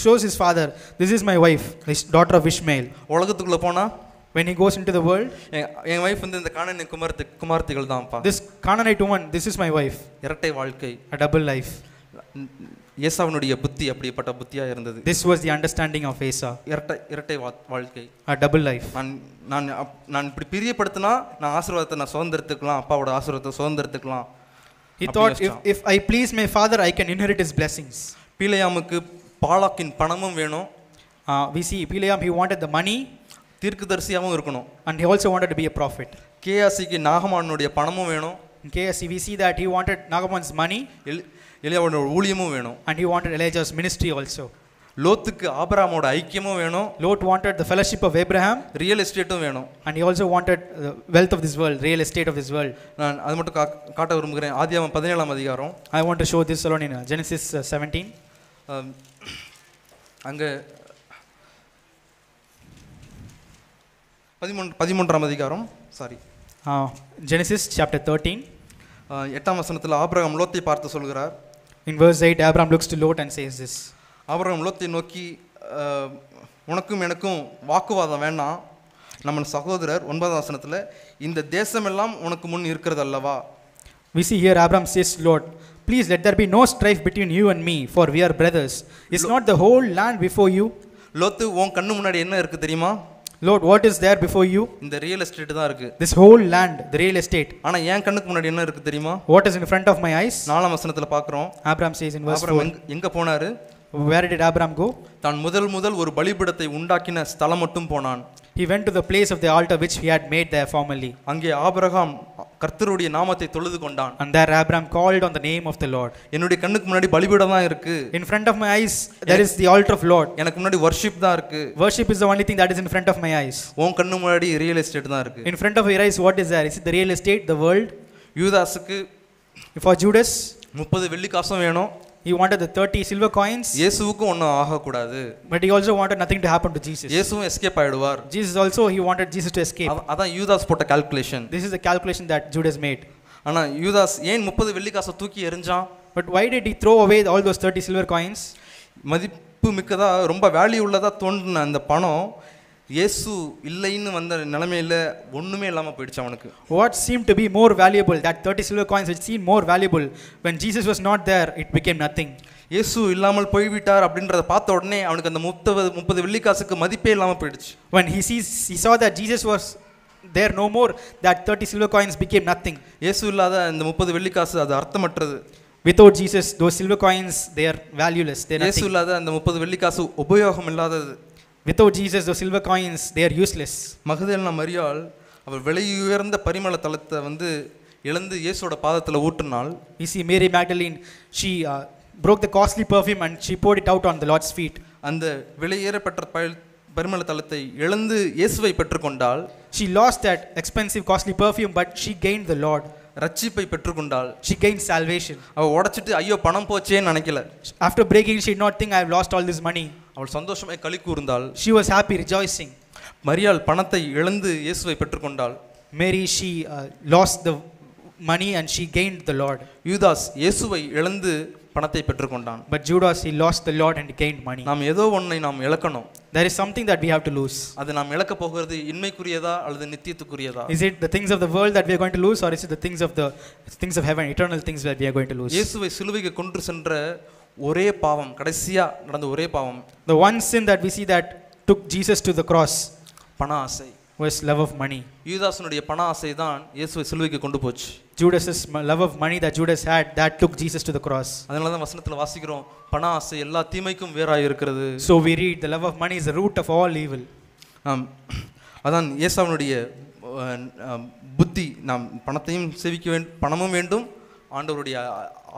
shows his father, this is my wife, this daughter of Ishmael. உலகத்துக்குள்ள போனா, when he goes into the world, N wife வந்து இந்த கானானிய குமார்த்திகள் தான்ப்பா. this Canaanite woman, this is my wife. இரட்டை வாழ்க்கை, a double life. ஏசாவினுடைய புத்தி அப்படிப்பட்ட புத்தியா இருந்தது. This was the understanding of Esau. இரட்டை வாழ்க்கை, a double life. நான் இப்படி பிரியப்படுத்தினா நான் ஆசீர்வாதத்தை நான் சுதந்திரத்துக்கலாம், அப்பாவோட ஆசீர்வாதத்தை சுதந்திரத்துக்கலாம். He thought if I please my father I can inherit his blessings. பீலையாமுக்கு பாலாக்கின் பணமும் வேணும். We see Bileam, he wanted the money, தீர்க்கதரிசியாவும் இருக்கணும், and he also wanted to be a prophet. கேயாசிக்கு நாகமானுடைய பணமும் வேணும். In KSC we see that he wanted Nagaman's money, எலியாவோட ஊழியமும் வேணும், and he wanted Elijah's ministry also. லோத்துக்கு ஆபிரகாமோட ஐக்கியமும் வேணும். Lot wanted the fellowship of Abraham, real எஸ்டேட்டும் வேணும், and he also wanted the wealth of this world, real estate of this world. நான் அது மட்டும் காட்ட விரும்புகிறேன். ஆதியாகமம் 17ஆம் அதிகாரம். I want to show this alone in Genesis 17. அங்க 13ஆம் அதிகாரம், சாரி, Genesis chapter 13. 8ஆம் வசனத்தில் ஆபிரகாம் லோத்தை பார்த்து சொல்கிறார். In verse 8 Abraham looks to Lot and says this. Abraham லோத்தை நோக்கி, உனக்கும் எனக்கும் வாக்குவாதம் வேண்டாம், நம்ம சகோதரர். 9ஆம் வசனத்தில், இந்த தேசமெல்லாம் உனக்கு முன் இருக்கிறது அல்லவா. We see here Abraham says, Lord, please let there be no strife between you and me, for we are brothers. Is not the whole land before you? லோத்து, உன் கண்ணு முன்னாடி என்ன இருக்கு தெரியுமா? Lord, what is there before you? இந்த real estate தான் இருக்கு. This whole land, the real estate. ஆனா என் கண்ணுக்கு முன்னாடி என்ன இருக்கு தெரியுமா? What is in front of my eyes? 4ஆம் வசனத்துல பார்க்கிறோம். Abraham says in verse 4. எங்க போனாரு? Where did Abraham go? தான் முதல் ஒரு பலிபீடத்தை உண்டாக்கின ஸ்தலம் மட்டும் போனான். He went to the place of the altar which he had made there formerly. அங்கே ஆபிரகாம் கர்த்தருடைய நாமத்தை தொழுது கொண்டான். And there Abraham called on the name of the Lord. என்னுடைய கண்ணுக்கு முன்னாடி பலிபீடம் தான் இருக்கு. In front of my eyes there is the altar of Lord. எனக்கு முன்னாடி worship தான் இருக்கு. Worship is the only thing that is in front of my eyes. உன் கண்ணு முன்னாடி ரியல் எஸ்டேட் தான் இருக்கு. In front of your eyes what is there? Is it the real estate, the world? யூதாசுக்கு For Judas 30 வெள்ளி காசும் வேணும். he wanted the 30 silver coins. இயேசுவுக்கு ஒண்ணும் ஆக கூடாது. But he also wanted nothing to happen to Jesus. இயேசுவும் escape ஆயிடுவார். Jesus also, he wanted Jesus to escape. அதான் யூதாஸ் போட்ட calculation. This is the calculation that Judas made. ஆனா யூதாஸ் ஏன் 30 வெள்ளி காசை தூக்கி எறிஞ்சான்? But why did he throw away all those 30 silver coins? மதிப்பு மிக்கதா ரொம்ப வேல்யூ உள்ளதா தோன்றின அந்த பணம் இயேசு இல்லைன்னு வந்த நிலைமையில ஒண்ணுமே இல்லாம போயிடுச்சு அவனுக்கு. What seemed to be more valuable, that 30 silver coins which seemed more valuable, when Jesus was not there, it became nothing. இயேசு இல்லாமல் போய்விட்டார் அப்படின்றத பார்த்த உடனே அவனுக்கு அந்த 30 வெள்ளி காசுக்கு மதிப்பே இல்லாம போயிடுச்சு. When he saw that Jesus was there no more, that 30 silver coins became nothing. இயேசு இல்லாத இந்த 30 வெள்ளி காசு அது அர்த்தமற்றது. Without Jesus, those silver coins, they are valueless, they are இயேசு nothing. இல்லாத அந்த 30 வெள்ளி காசு உபயோகம் இல்லாதது. Without Jesus, those silver coins, they are useless. மகதலேனா மரியாள் அவள் விலையுயர்ந்த பரிமள தலத்தை வந்து இழந்து இயேசுவோட பாதத்துல ஊற்றினாள். We see Mary Magdalene, she broke the costly perfume and she poured it out on the Lord's feet. அந்த விலையேறப்பட்ட பரிமள தலத்தை இழந்து இயேசுவை பெற்றுக்கொண்டாள். She lost that expensive costly perfume, but she gained the Lord. ரட்சிப்பை பெற்றுக்கொண்டாள். She gained salvation. அவ உடைச்சிட்டு ஐயோ பணம் போச்சேன்னு நினைக்கல. After breaking, she did not think I have lost all this money. அவள் சந்தோஷமாய் களி கூர்ந்தாள். She was happy, rejoicing. மரியாள் பணத்தை இழந்து இயேசுவை பெற்றுக்கொண்டாள். Mary, she lost the money and she gained the Lord. யூதாஸ் இயேசுவை இழந்து பணத்தை பெற்றுக்கொண்டான். But Judas, he lost the Lord and gained money. நாம் ஏதோ ஒன்றை நாம் இழக்கணும். There is something that we have to lose. அது நாம் இழக்க போகிறது இன்மைக்குரியதா அல்லது நித்தியத்துக்குரியதா? Is it the things of the world that we are going to lose, or is it the things of heaven, eternal things that we are going to lose? இயேசுவை சிலுவைக்கு கொண்டு சென்ற ஒரே பாவம், கடைசியா நடந்த ஒரே பாவம், The one sin that we see that took Jesus to the cross பண ஆசை, was love of money. யூதாசனுடைய பண ஆசை தான் இயேசுவை சிலுவைக்கு கொண்டு போச்சு. Judas's love of money that Judas had, that took Jesus to the cross. அதனால தான் வசனத்துல வாசிக்கிறோம், பண ஆசை எல்லா தீமைக்கும் வேறாய் இருக்கிறது. So we read, the love of money is the root of all evil. அதான் ஏசாவினுடைய புத்தி, நாம் பணத்தையும் சேவிக்க வேண்டும், பணமும் வேண்டும், ஆண்டவருடைய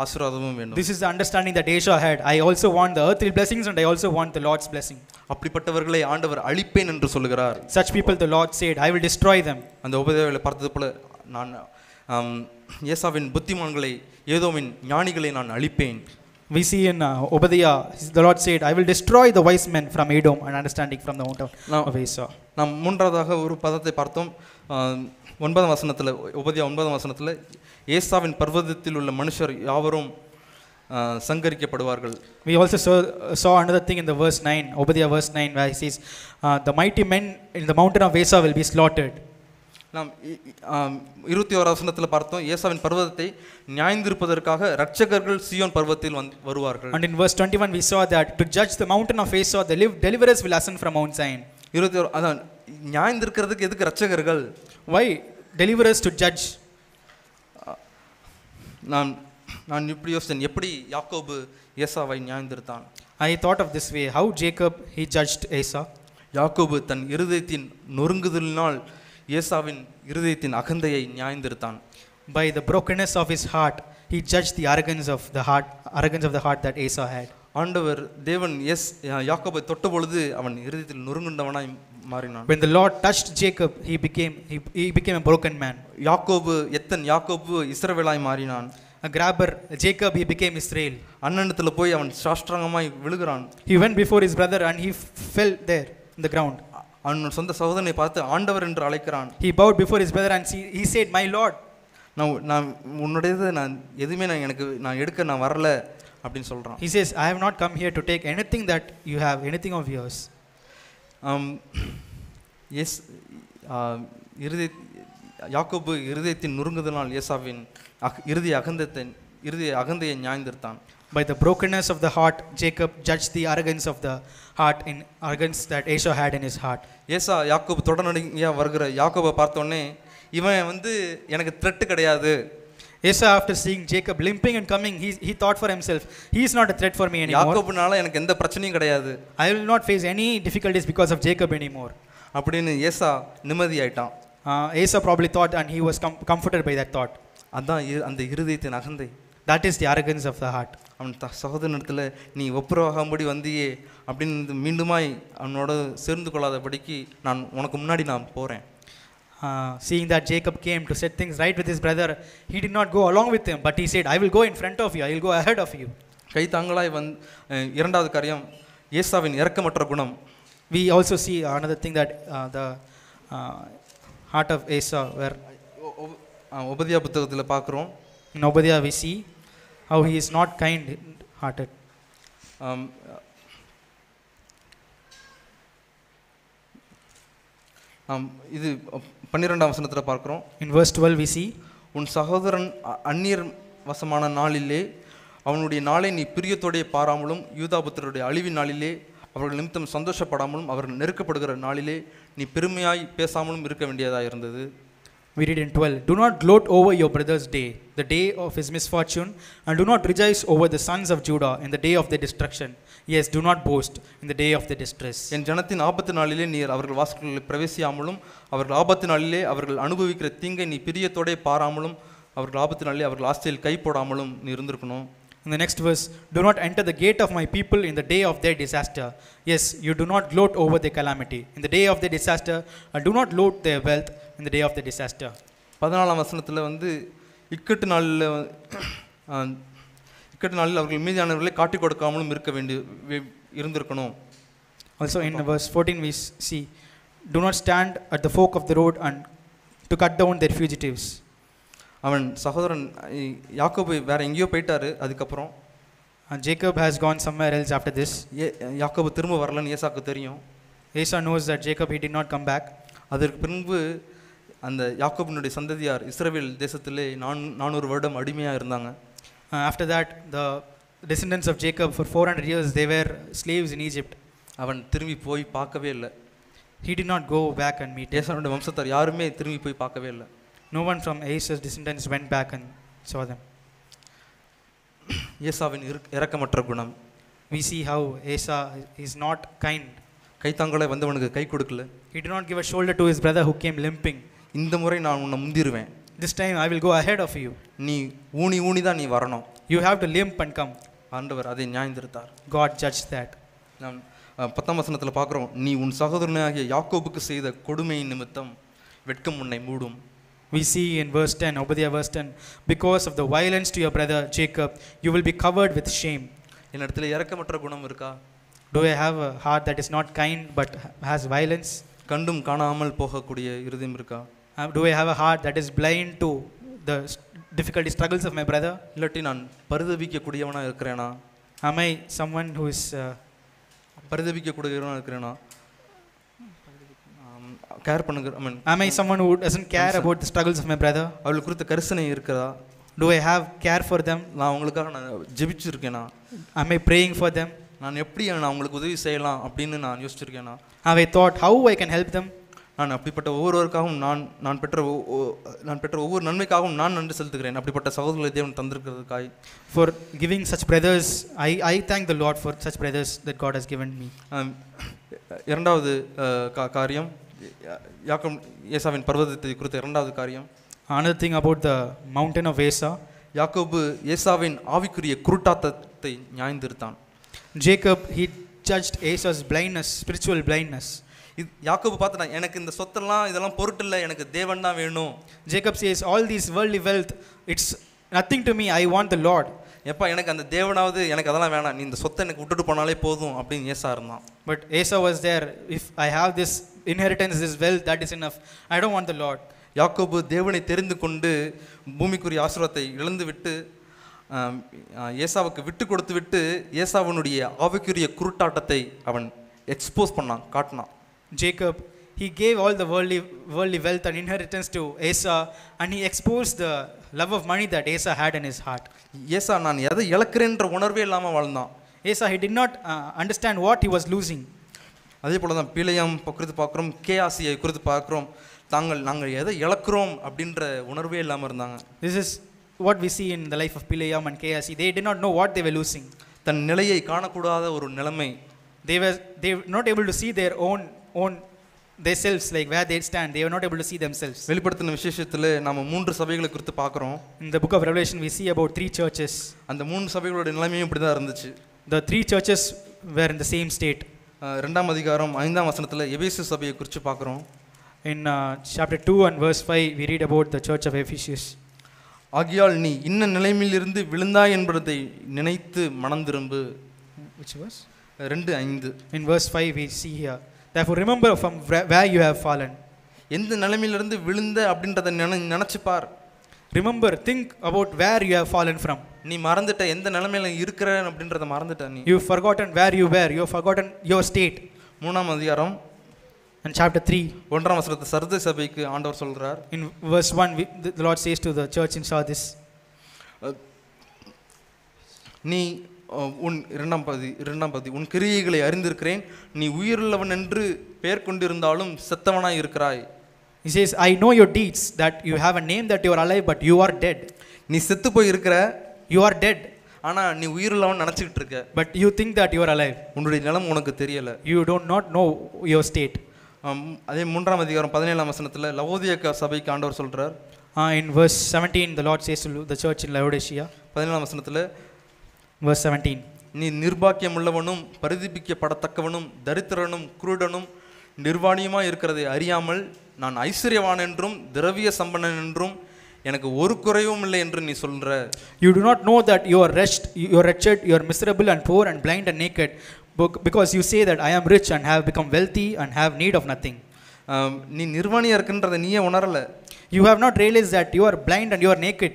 ஆசீர்வாதமும் வேண்டும். This is the understanding that Esau had. I also want the earthly blessings and I also want the Lord's blessing. அப்படிப்பட்டவர்களை ஆண்டவர் அழிப்பேன் என்று சொல்கிறார். Such people the Lord said, I will destroy them. அந்த உபதேவங்களை பார்த்தது போல நான் ஏசாவின் புத்திமான்களை, ஏதோமின் ஞானிகளை நான் அழிப்பேன். We see in Obadiah, the Lord said, I will destroy the wise men from Edom, and understanding from the mount of Esau. நாம் மூன்றாவதாக ஒரு பதத்தை பார்த்தோம். 9ஆம் வசனத்தில், உபதியா 9ஆம் வசனத்தில், ஏசாவின் பர்வதத்தில் உள்ள மனுஷர் யாவரும் சங்கரிக்கப்படுவார்கள். We also saw another thing in the verse 9, Obadiah verse 9, where he says, the mighty men in the mountain of Esau will be slaughtered. நாம் 21ஆம் வசனத்தில் பார்த்தோம், ஏசாவின் பர்வதத்தை நியாயந்திருப்பதற்காக இரட்சகர்கள் சீயோன் பர்வதத்தில் வருவார்கள். And in verse 21 we saw that to judge the mountain of Esau, the deliverers will ascend from Mount Zion. 21 அதான் நியாயந்திருக்கிறதுக்கு எதுக்கு இரட்சகர்கள்? Why deliverers to judge? நான் இப்படி யோசித்தேன், எப்படி யாக்கோபு ஏசாவை நியாயந்திருத்தான்? I thought of this way, how Jacob he judged Esau. யாக்கோபு தன் இருதயத்தின் நொறுங்குதலினால் ஏசாவின் இருதயத்தின் அகந்தையை நியாயந்திருத்தான். By the brokenness of his heart he judged the arrogance of the heart that Esau had. ஆண்டவர் தேவன் யாக்கோபை தொட்ட பொழுது அவன் இருதயத்தில் நொறுங்குண்டவனாய் மாறினான். When the Lord touched Jacob, he became a broken man. யாக்கோபு இஸ்ரவேலாய் மாறினான். A grabber, Jacob, he became Israel. அண்ணனிடத்துல போய் அவன் சாஷ்டாங்கமாய் விழுகிறான். He went before his brother and he fell there in the ground. அவன் சொந்த சகோதரனை பார்த்து ஆண்டவர் என்று அழைக்கிறான். He bowed before his brother and he said, my Lord. நான் உன்னுடையது நான் எதுவுமே நான் எடுக்க நான் வரல அப்படின்னு சொல்றான். He says, I have not come here to take anything that you have, anything of yours. யாக்கோபு இருதயத்தின் நொறுங்குதலினால் ஏசாவின் இருதய அகந்தையை நியாயந்திருத்தான். By the brokenness of the heart, Jacob judged the arrogance of the heart, in arrogance that Esau had in his heart. யாக்கோபு தொடர்ந்து வருகிற யாக்கோபை பார்த்தோன்னே, இவன் எனக்கு த்ரெட் கிடையாது, Esau, after seeing Jacob limping and coming, he thought for himself, he is not a threat for me anymore. யாக்கோபுனால எனக்கு எந்த பிரச்சனையும் கிடையாது. I will not face any difficulties because of Jacob anymore. அப்படின்னு ஏசா நிம்மதியாயிட்டான். Esau probably thought, and he was comforted by that thought. அதான் அந்த இருதயத்தின் அகந்தை. That is the arrogance of the heart. அவன் சகோதரனிடத்தில் நீ ஒப்புரவாகும்படி வந்தியே அப்படின்னு மீண்டுமாய் அவனோட சேர்ந்து கொள்ளாதபடிக்கு நான் உனக்கு முன்னாடி நான் போகிறேன். Seeing that Jacob came to set things right with his brother, he did not go along with him, but he said, I will go in front of you, I will go ahead of you. கை தாங்களாய் இரண்டாவது காரியம் ஏசாவின் இரக்கமற்ற குணம். We also see another thing, that the heart of Esau, where உபதியா புத்தகத்தில் பார்க்குறோம். in Obadiah we see how he is not kind hearted. இது 12ஆம் வசனத்தில் பார்க்குறோம். In verse 12 we see, உன் சகோதரன் அந்நியர் வசமான நாளிலே அவனுடைய நாளை நீ பிரியத்தோடைய பாராமலும் யூதாபுத்திரருடைய அழிவின் நாளிலே அவர்கள் நிமித்தம் சந்தோஷப்படாமலும் அவர்கள் நெருக்கப்படுகிற நாளிலே நீ பெருமையாய் பேசாமலும் இருக்க வேண்டியதாக இருந்தது. we read in 12, do not gloat over your brother's day, the day of his misfortune, and do not rejoice over the sons of Judah in the day of their destruction. Yes, do not boast in the day of their distress. என் ஜனத்தின் ஆபத்து நாளிலே நீர் அவர்கள் வாசல்களில் பிரவேசியாமலும் அவர்கள் ஆபத்து நாளிலே அவர்கள் அனுபவிக்கிற தீங்கை நீ பிரியத்தோட பாராமலும் அவர்கள் ஆபத்து நாளிலே அவர்கள் ஆஸ்தியில் கை போடாமலும் நீ இருந்திருக்கணும். In the next verse, do not enter the gate of my people in the day of their disaster. Yes, you do not gloat over their calamity in the day of their disaster, and do not gloat their wealth in the day of their disaster. 14ஆம் வசனத்தில் இக்கட்டு நாளில் அவர்கள் மீதியானவர்களை காட்டிக் கொடுக்காமலும் இருந்திருக்கணும். Also in verse 14 we see, do not stand at the fork of the road and to cut down their fugitives. அவன் சகோதரன் யாக்கோபு வேற எங்கேயோ போயிட்டாரு. அதுக்கப்புறம் Jacob has gone somewhere else after this. யாக்கோபு திரும்ப வரலன்னு ஏசாக்கு தெரியும். Esau knows that Jacob, he did not come back. அதற்கு பின்பு அந்த யாக்கோபினுடைய சந்ததியார் இஸ்ரவேல் தேசத்திலே 400 வருடம் அடிமையாக இருந்தாங்க. After that, the descendants of Jacob for 400 years they were slaves in Egypt. அவன் திரும்பி போய் பார்க்கவே இல்லை. He did not go back and meet. ஏசாவுடைய வம்சத்தார் யாருமே திரும்பி போய் பார்க்கவே இல்லை. No one from Esau's descendants went back and saw them. ஏசாவின் இரக்கமற்ற குணம். We see how Esau is not kind. கைத்தாங்களே வந்தவனுக்கு கை கொடுக்கல. He did not give a shoulder to his brother who came limping. இந்த முறை நான் உன்னை முந்திருவேன். This time I will go ahead of you. நீ ஊனி தான் நீ வரணும். You have to limp and come. ஆண்டவர் அதை நியாயந்திருத்தார். God judged that. நாம் 10ஆம் வசனத்தில் பார்க்குறோம், நீ உன் சகோதரனாகிய யாக்கோபுக்கு செய்த கொடுமையின் நிமித்தம் வெட்கம் உன்னை மூடும். We see in verse 10, Obadiah verse 10, because of the violence to your brother Jacob, you will be covered with shame. என் இடத்துல இரக்கமற்ற குணம் இருக்கா? Do I have a heart that is not kind but has violence? கண்டும் காணாமல் போகக்கூடிய இருதயம் இருக்கா? Do I have a heart that is blind to the difficulty struggles of my brother? இல்லாட்டி நான் பரிதபிக்கக்கூடியவனா இருக்கிறேனா? Am I someone who is பரிதபிக்கக்கூடியவனா இருக்கிறேனா? Care பண்ணுங்க. Am I someone who doesn't care about the struggles of my brother? அவளுக்கு குறித்த கரிசனை இருக்கிறதா? Do I have care for them? நான் அவங்களுக்காக நான் ஜெபிச்சிருக்கேனா? Am I praying for them? நான் எப்படி நான் அவங்களுக்கு உதவி செய்யலாம் அப்படின்னு நான் யோசிச்சிருக்கேனா? Have I thought how I can help them? நான் அப்படிப்பட்ட ஒவ்வொருவருக்காகவும் நான் பெற்ற ஒவ்வொரு நன்மைக்காகவும் நான் நன்றி செலுத்துகிறேன். அப்படிப்பட்ட சகோதரர்களை தேவன் தந்திருக்கிறதுக்காய். For giving such brothers, I thank the Lord for such brothers that God has given me. இரண்டாவது காரியம், ஏசாவின் பர்வதத்தை குறித்த இரண்டாவது காரியம். Another thing about the mountain of Esau, யாக்கோபு ஏசாவின் ஆவிக்குரிய குருட்டாட்டத்தை நியாயந்திருத்தான். Jacob, he judged Esau's blindness, spiritual blindness. யாக்கோபு பார்த்தா எனக்கு இந்த சொத்தெல்லாம் இதெல்லாம் பொருட்டில்ல, எனக்கு தேவன் தான் வேணும். Jacob says all these worldly wealth, it's nothing to me, I want the Lord. எப்பா எனக்கு அந்த தேவனாவது, எனக்கு அதெல்லாம் வேணாம், நீ இந்த சொத்தை எனக்கு விட்டுட்டு போனாலே போதும் அப்படின்னு ஏசா இருந்தான். But Esau was there, if I have this inheritance, this wealth, that is enough, I don't want the Lord. யாக்கோபு தேவனை தெரிந்து கொண்டு பூமிக்குரிய ஆசீர்வாதத்தை இழந்து விட்டு ஏசாவுக்கு விட்டு கொடுத்து விட்டு ஏசாவினுடைய ஆவிக்குரிய குருட்டாட்டத்தை அவன் எக்ஸ்போஸ் பண்ணான், காட்டினான். Jacob, he gave all the worldly wealth and inheritance to Esau, and he exposed the love of money that Esau had in his heart. ஏசா நான் எதை இழக்கிறேன்ற உணர்வே இல்லாமல் வாழ்ந்தான். Esau, he did not understand what he was losing. அதே போல தான் பிழையம் குறித்து பார்க்குறோம், கேஆசியை குறித்து பார்க்குறோம். நாங்கள் எதை இழக்கிறோம் அப்படின்ற உணர்வே இல்லாமல் இருந்தாங்க. This is what we see in the life of Pilayam and KSC, they did not know what they were losing. தன் நிலையை காணக்கூடாத ஒரு நிலைமை. They were not able to see their own themselves, like where they stand. They were not able to see themselves. வெளிப்படுத்தின விசேஷத்துல நாம 3 சபைகளை குறித்து பார்க்கிறோம். In the book of Revelation we see about 3 churches. அந்த 3 சபைகளோட நிலைமையும் இப்படி தான் இருந்துச்சு. The 3 churches were in the same state. இரண்டாம் அதிகாரம் 5ஆம் வசனத்துல எபேசு சபையை குறித்து பார்க்கிறோம். In chapter 2 and verse 5 we read about the church of Ephesus. ஆகியால் நீ இன்ன நிலைமையிலிருந்து விழுந்தாய் என்பதை நினைத்து மனம் திரும்பு. Which verse? 2:5. In verse 5 we see here, therefore remember from where you have fallen. எந்த நிலைமையிலிருந்து விழுந்த அப்படின்றத நினைச்சு பார். Remember, think about where you have fallen from. நீ மறந்துட்ட எந்த நிலைமையில இருக்கிற அப்படின்றத மறந்துட்ட நீ. You have forgotten where you were. You have forgotten your state. 3ஆம் அதிகாரம் And chapter 3, 1ஆம் வசனத்தை சர்தை சபைக்கு ஆண்டவர் சொல்றார். in verse 1 the Lord says to the church in Sardis, நீ உன் 2ஆம் பகுதி உன் கிரியைகளை அறிந்திருக்கிறேன், நீ உயிருள்ளவன் என்று பெயர் கொண்டிருந்தாலும் செத்தவனாய் இருக்கிறாய். he says, I know your deeds, that you have a name, that you are alive, but you are dead. நீ செத்து போய் இருக்கிற, you are dead, ஆனா நீ உயிருள்ளவன் நினைச்சிட்டு இருக்க. but you think that you are alive. உன்னுடைய நிலம் உனக்கு தெரியல. You do not know your state. அதே 3ஆம் அதிகாரம் 17ஆம் வசனத்துல லவோதியா சபைக்கு ஆண்டவர் சொல்றார். In verse 17 the Lord says to the church in Laodicea, 17ஆம் வசனத்துல verse 17, நீ நிர்பாக்கியம் உள்ளவனும் பரிதபிக்கப்படத்தக்கவனும் தரித்திரனும் குருடனும் நிர்வாணியுமா இருக்கிறதை அறியாமல் நான் ஐஸ்வர்யவான் என்றும் திரவிய சம்பன்னன் என்றும் எனக்கு ஒரு குறைவும் இல்லை என்று நீ சொல்ற. You do not know that you are wretched, you are miserable and poor and blind and naked, because you say that I am rich and have become wealthy and have need of nothing. நீ நிர்வாணியா இருக்கின்றதை நீயே உணரல. You have not realized that you are blind and you are naked.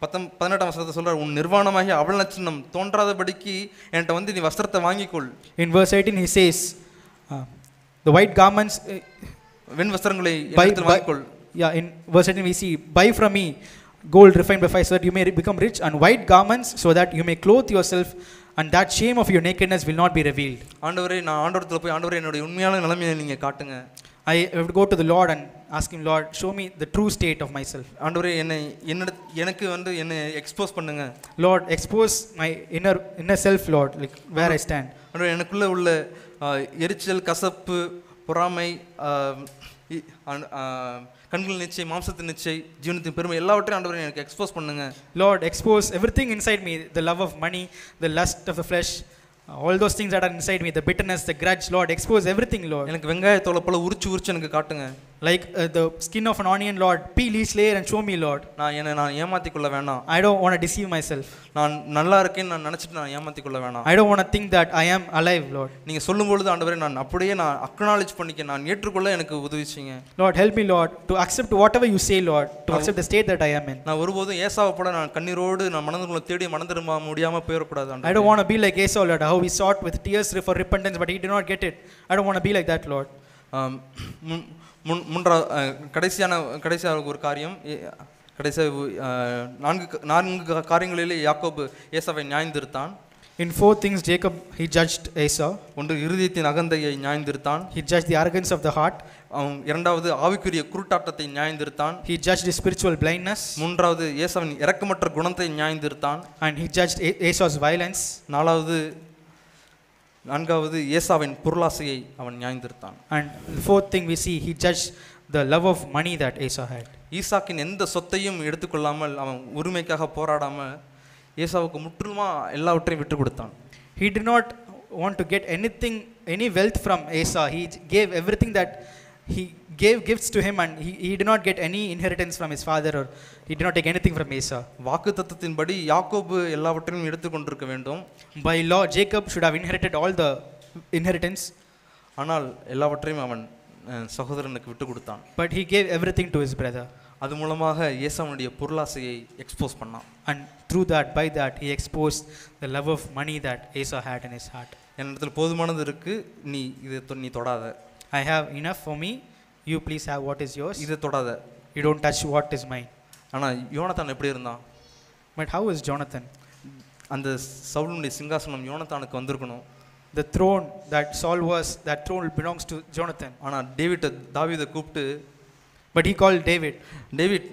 18ஆம் வசனத்தை சொல்றார், உன் நிர்வாணமாகிய அவள் நட்சணம் தோன்றாதபடிக்கு என்கிட்ட வந்து நீ வஸ்திரத்தை வாங்கிக்கொள். In verse 18 he says, the white garments, வெண் வஸ்திரங்களை என்னிடத்தில் வாங்கிக்கொள். Yeah, in verse 18 we see, buy from me gold refined by fire, so that you may become rich, and white garments, so that you may clothe yourself, and that shame of your nakedness will not be revealed. ஆண்டவரே, நான் ஆண்டவரத்துல போய் ஆண்டவரே என்னோட உண்மையான நிலைமையை நீங்க காட்டுங்க. I have to go to the Lord and ask him, Lord, show me the true state of myself. ஆண்டவரே, எனக்கு வந்து என்னை எக்ஸ்போஸ் பண்ணுங்க. Lord, expose my inner self, Lord, like where I stand. ஆண்டவரே, எனக்குள்ள உள்ள எரிச்சல், கசப்பு, பொறாமை, கண்கள் நிச்சை, மாம்சத்தின் நிச்சை, ஜீவனத்தின் பெருமை எல்லாவற்றையும் ஆண்டவரே எனக்கு எக்ஸ்போஸ் பண்ணுங்க. Lord, expose everything inside me, the love of money, the lust of the flesh, all those things that are inside me, the bitterness, the grudge. Lord, expose everything, Lord. எனக்கு வெங்காயத்தோலை போல உரிச்சு எனக்கு காட்டுங்க. Like the skin of an onion, Lord, peel each layer and show me, Lord. நான் ஏமாத்திக் கொள்ள வேண்டாம். I don't want to deceive myself. நான் நல்லா இருக்கேன்னு நான் நினைச்சிட்டு நான் ஏமாத்திக் கொள்ள வேண்டாம். I don't want to think that I am alive, Lord. நீங்க சொல்லும் பொழுது ஆண்டவரே நான் அப்படியே அக்னாலஜ் பண்ணிக்க, நான் ஏற்றுக்கொள்ள எனக்கு உதவி செய்யுங்க. Lord, help me, Lord, to accept whatever you say, Lord, to accept the state that I am in. நான் ஒருபோதும் ஏசாவை போல நான் கண்ணீரோடு நான் மனதுக்குள்ள தேடி மனம் திரும்ப முடியாம போயிடக்கூடாது ஆண்டவரே. I don't want to be like Esau, Lord, how he sought with tears for repentance, but he did not get it. I don't want to be like that, Lord. கடைசியாக ஒரு காரியம், நான்கு காரியங்களிலே யாக்கோபு ஏசாவை நியாயந்திருத்தான். In 4 things Jacob he judged Esau. ஒன்று இருதயத்தின் அகந்தையை நியாயந்திருத்தான். He judged the arrogance of the heart. இரண்டாவது ஆவிக்குரிய குருட்டாட்டத்தை நியாயந்திருத்தான். He judged his spiritual blindness. மூன்றாவது ஏசாவின் இரக்கமற்ற குணத்தை நியாயந்திருத்தான். And he judged Esau's violence. நான்காவது ஏசாவின் பொருளாசையை அவன் நியாயந்திருத்தான். And the 4th thing we see, he judged the love of money that Esau had. ஈசாக்கின் எந்த சொத்தையும் எடுத்துக்கொள்ளாமல் அவன் உரிமைக்காக போராடாமல் ஏசாவுக்கு முற்றிலுமா எல்லாவற்றையும் விட்டு கொடுத்தான். He did not want to get anything, any wealth from Esau. He gave everything that he gave gifts to him, and he did not get any inheritance from his father, or he did not take anything from Esau. வாக்குத்தத்தத்தின்படி யாக்கோபு எல்லாவற்றையும் எடுத்துக்கொண்டிருக்க வேண்டும். By law Jacob should have inherited all the inheritance. ஆனால் எல்லாவற்றையும் அவன் சகோதரனுக்கு விட்டு கொடுத்தான். But he gave everything to his brother. அது மூலமாக ஏசாவுடைய பொருளாசையை எக்ஸ்போஸ் பண்ணான். And through that, by that, he exposed the love of money that Esau had in his heart. என்னிடத்தில் போதுமானது இருக்கு, நீ தொடாத. I have enough for me, you please have what is yours. இதை தொடாத. You don't touch what is mine. ஆனால் யோனத்தான் எப்படி இருந்தான்? But how is Jonathan? அந்த சவுலுடைய சிங்காசனம் யோனத்தானுக்கு வந்திருக்கணும். The throne that Saul was, that throne belongs to Jonathan. ஆனால் தாவீதை கூப்பிட்டு, but he called David. David,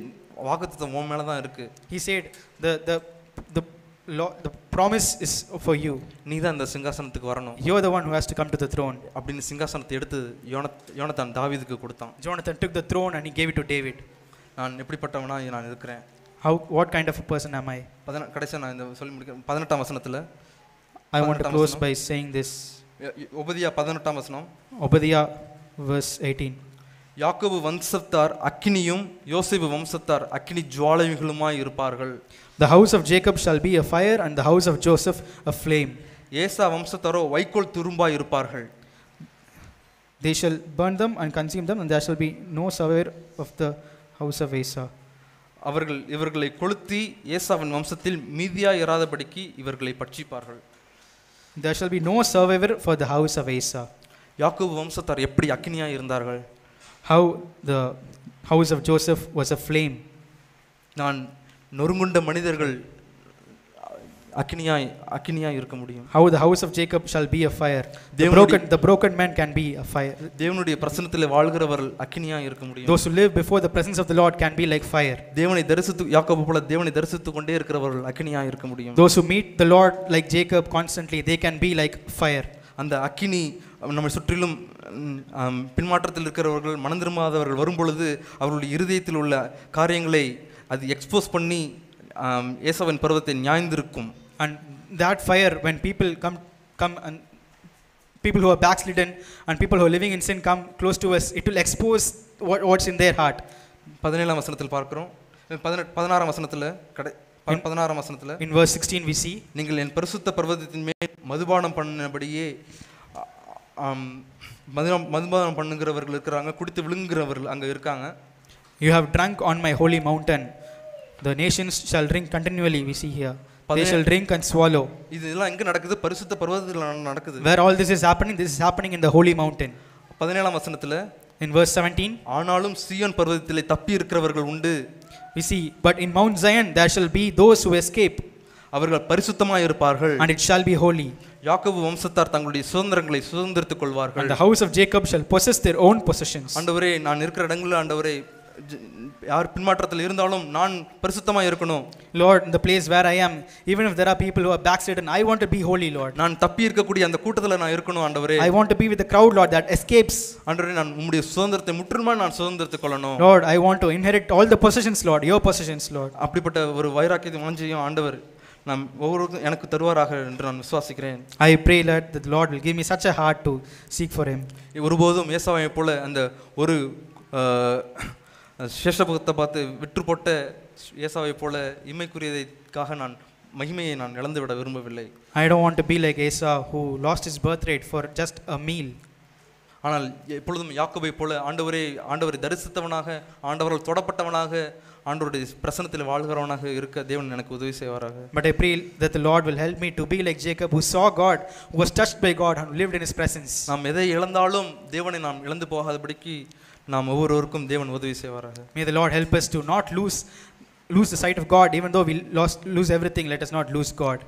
வாக்குத்தத்தம் உன் மேல தான் இருக்கு. He said, the promise is for you. நீ தான் இந்த சிங்காசனத்துக்கு வரணும். You're the one who has to come to the throne. அப்படின்னு சிங்காசனத்தை எடுத்து யோனத்தான் தாவீதுக்கு கொடுத்தான். Jonathan took the throne and he gave it to David. நான் எப்படிப்பட்டவனா நான் இருக்கிறேன். What kind of a person am I? கடைசியா நான் இந்த சொல்லி முடிக்கிறேன். 18ஆம் வசனத்துல I want to close by saying this. ஒபதியா 18ஆம் வசனம். Obadiah verse 18. யாக்கோபு வம்சத்தார் அக்கினியும் யோசேப்பு வம்சத்தார் அக்கினி ஜுவாலைகளுமாய் இருப்பார்கள். The house of Jacob shall be a fire and the house of Joseph a flame. ஏசா வம்சத்தாரோ வைக்கோல் துரும்பாய் இருப்பார்கள். They shall burn them and consume them, and there shall be no survivor of the house of Asa. இவர்களை கொளுத்தி ஏசாவின் வம்சத்தில் மீதியாய் இராதபடிக்கு இவர்களை பட்சிப்பார்கள். There shall be no survivor for the house of Asa. யாக்கோபு வம்சத்தார் எப்படி அக்கினியாய் இருந்தார்கள்? How the house of Joseph was a flame. நான் நொறுங்குண்ட மனிதர்கள் அக்கினியாய் இருக்க முடியும். How the house of Jacob shall be a fire. The broken man can be a fire. தேவனுடைய பிரசன்னத்திலே வாழ்கிறவர்கள் அக்கினியாய் இருக்க முடியும். Those who live before the presence of the Lord can be like fire. தேவனை தரிசித்து யாக்கோபு போல தேவனை தரிசித்துக் கொண்டே இருக்கிறவர்கள் அக்கினியாய் இருக்க முடியும். Those who meet the Lord like Jacob constantly, they can be like fire. அந்த அக்கினி நம்மை சுற்றிலும் பின்மாற்றத்தில் இருக்கிறவர்கள் மனம் திரும்பாதவர்கள் வரும்பொழுது அவர்களுடைய இருதயத்தில் உள்ள காரியங்களை அது எக்ஸ்போஸ் பண்ணி ஏசாவின் பர்வத்தை நியாய்ந்திருக்கும். And that fire, when people come and people who are backslidden and people who are living in sin come close to us, it will expose what's in their heart. 17ஆம் வசனத்தில் பார்க்கிறோம். 16ஆம் வசனத்தில் 16ஆம் வசனத்தில் in verse 16 we see, நீங்கள் என் பரிசுத்த பர்வதத்தின் மேல் மதுபானம் பண்ணினபடியே மதுபானம் பண்ணுகிறவர்கள் இருக்கிறாங்க, குடித்து விழுங்குகிறவர்கள் அங்கே இருக்காங்க. You have drunk on my holy mountain. The nations shall drink continually, we see here. They shall drink and swallow. இதெல்லாம் எங்க நடக்குது? பரிசுத்த பர்வதத்தில் நடக்குது. Where all this is happening in the holy mountain. 17ஆம் வசனத்தில் in verse 17, ஆனாலும் சீயோன் பர்வதத்திலே தப்பி இருக்கிறவர்கள் உண்டு. We see, but in Mount Zion there shall be those who escape. அவர்கள் பரிசுத்தமாய் இருப்பார்கள். And it shall be holy. யாக்கோபு வம்சத்தார் தங்களுடைய சுதந்திரங்களை சுதந்திரித்துக் கொள்வார்கள். And the house of Jacob shall possess their own possessions. ஆண்டவரே, நான் இருக்கிற இடங்களில் ஆண்டவரே யார் பின்மாற்றத்தில் இருந்தாலும் நான் பரிசுத்தமாய் இருக்கணும். Lord, in the place where I am, even if there are people who are backslidden, I want to be holy, Lord. நான் தப்பி இருக்கக்கூடிய அந்த கூட்டத்தில் நான் இருக்கணும் ஆண்டவரே. I want to be with the crowd, Lord, that escapes. ஆண்டவரே, நான் உம்முடைய சுதந்திரத்தை முற்றிலுமாய் நான் சுதந்திரித்துக் கொள்ளணும். Lord, I want to inherit all the possessions, Lord, your possessions, Lord. அப்படிப்பட்ட ஒரு வைராக்கியத்தை வாஞ்சியும் ஆண்டவர் நாம் ஒவ்வொருவருக்கும் எனக்கு தருவாராக என்று நான் விசுவாசிக்கிறேன். I pray that the Lord will give me such a heart to seek for him. ஒருபோதும் ஏசாவை போல அந்த ஒரு சேஷபக்தத்தை பார்த்து விற்று போட்ட ஏசாவை போல இம்மைக்குரியதைக்காக நான் மகிமையை நான் இழந்து விட விரும்பவில்லை. I don't want to be like Esau who lost his birthright for just a meal. ஆனால் எப்பொழுதும் யாக்கோபை போல ஆண்டவரை தரிசித்தவனாக, ஆண்டவரால் தொடப்பட்டவனாக, ஆண்டவருடைய பிரசன்னத்தில் வாழ்கிறவனாக இருக்க தேவன் எனக்கு உதவி செய்வாராக. But I pray that the Lord will help me to be like Jacob who saw God, who was touched by God and lived in his presence. நாம் எதை இழந்தாலும் தேவனை நாம் இழந்து போகாதபடிக்கு நாம் ஒவ்வொருவருக்கும் தேவன் உதவி செய்வாராக. May the Lord help us to not lose the sight of God. Even though we lose everything, let us not lose God.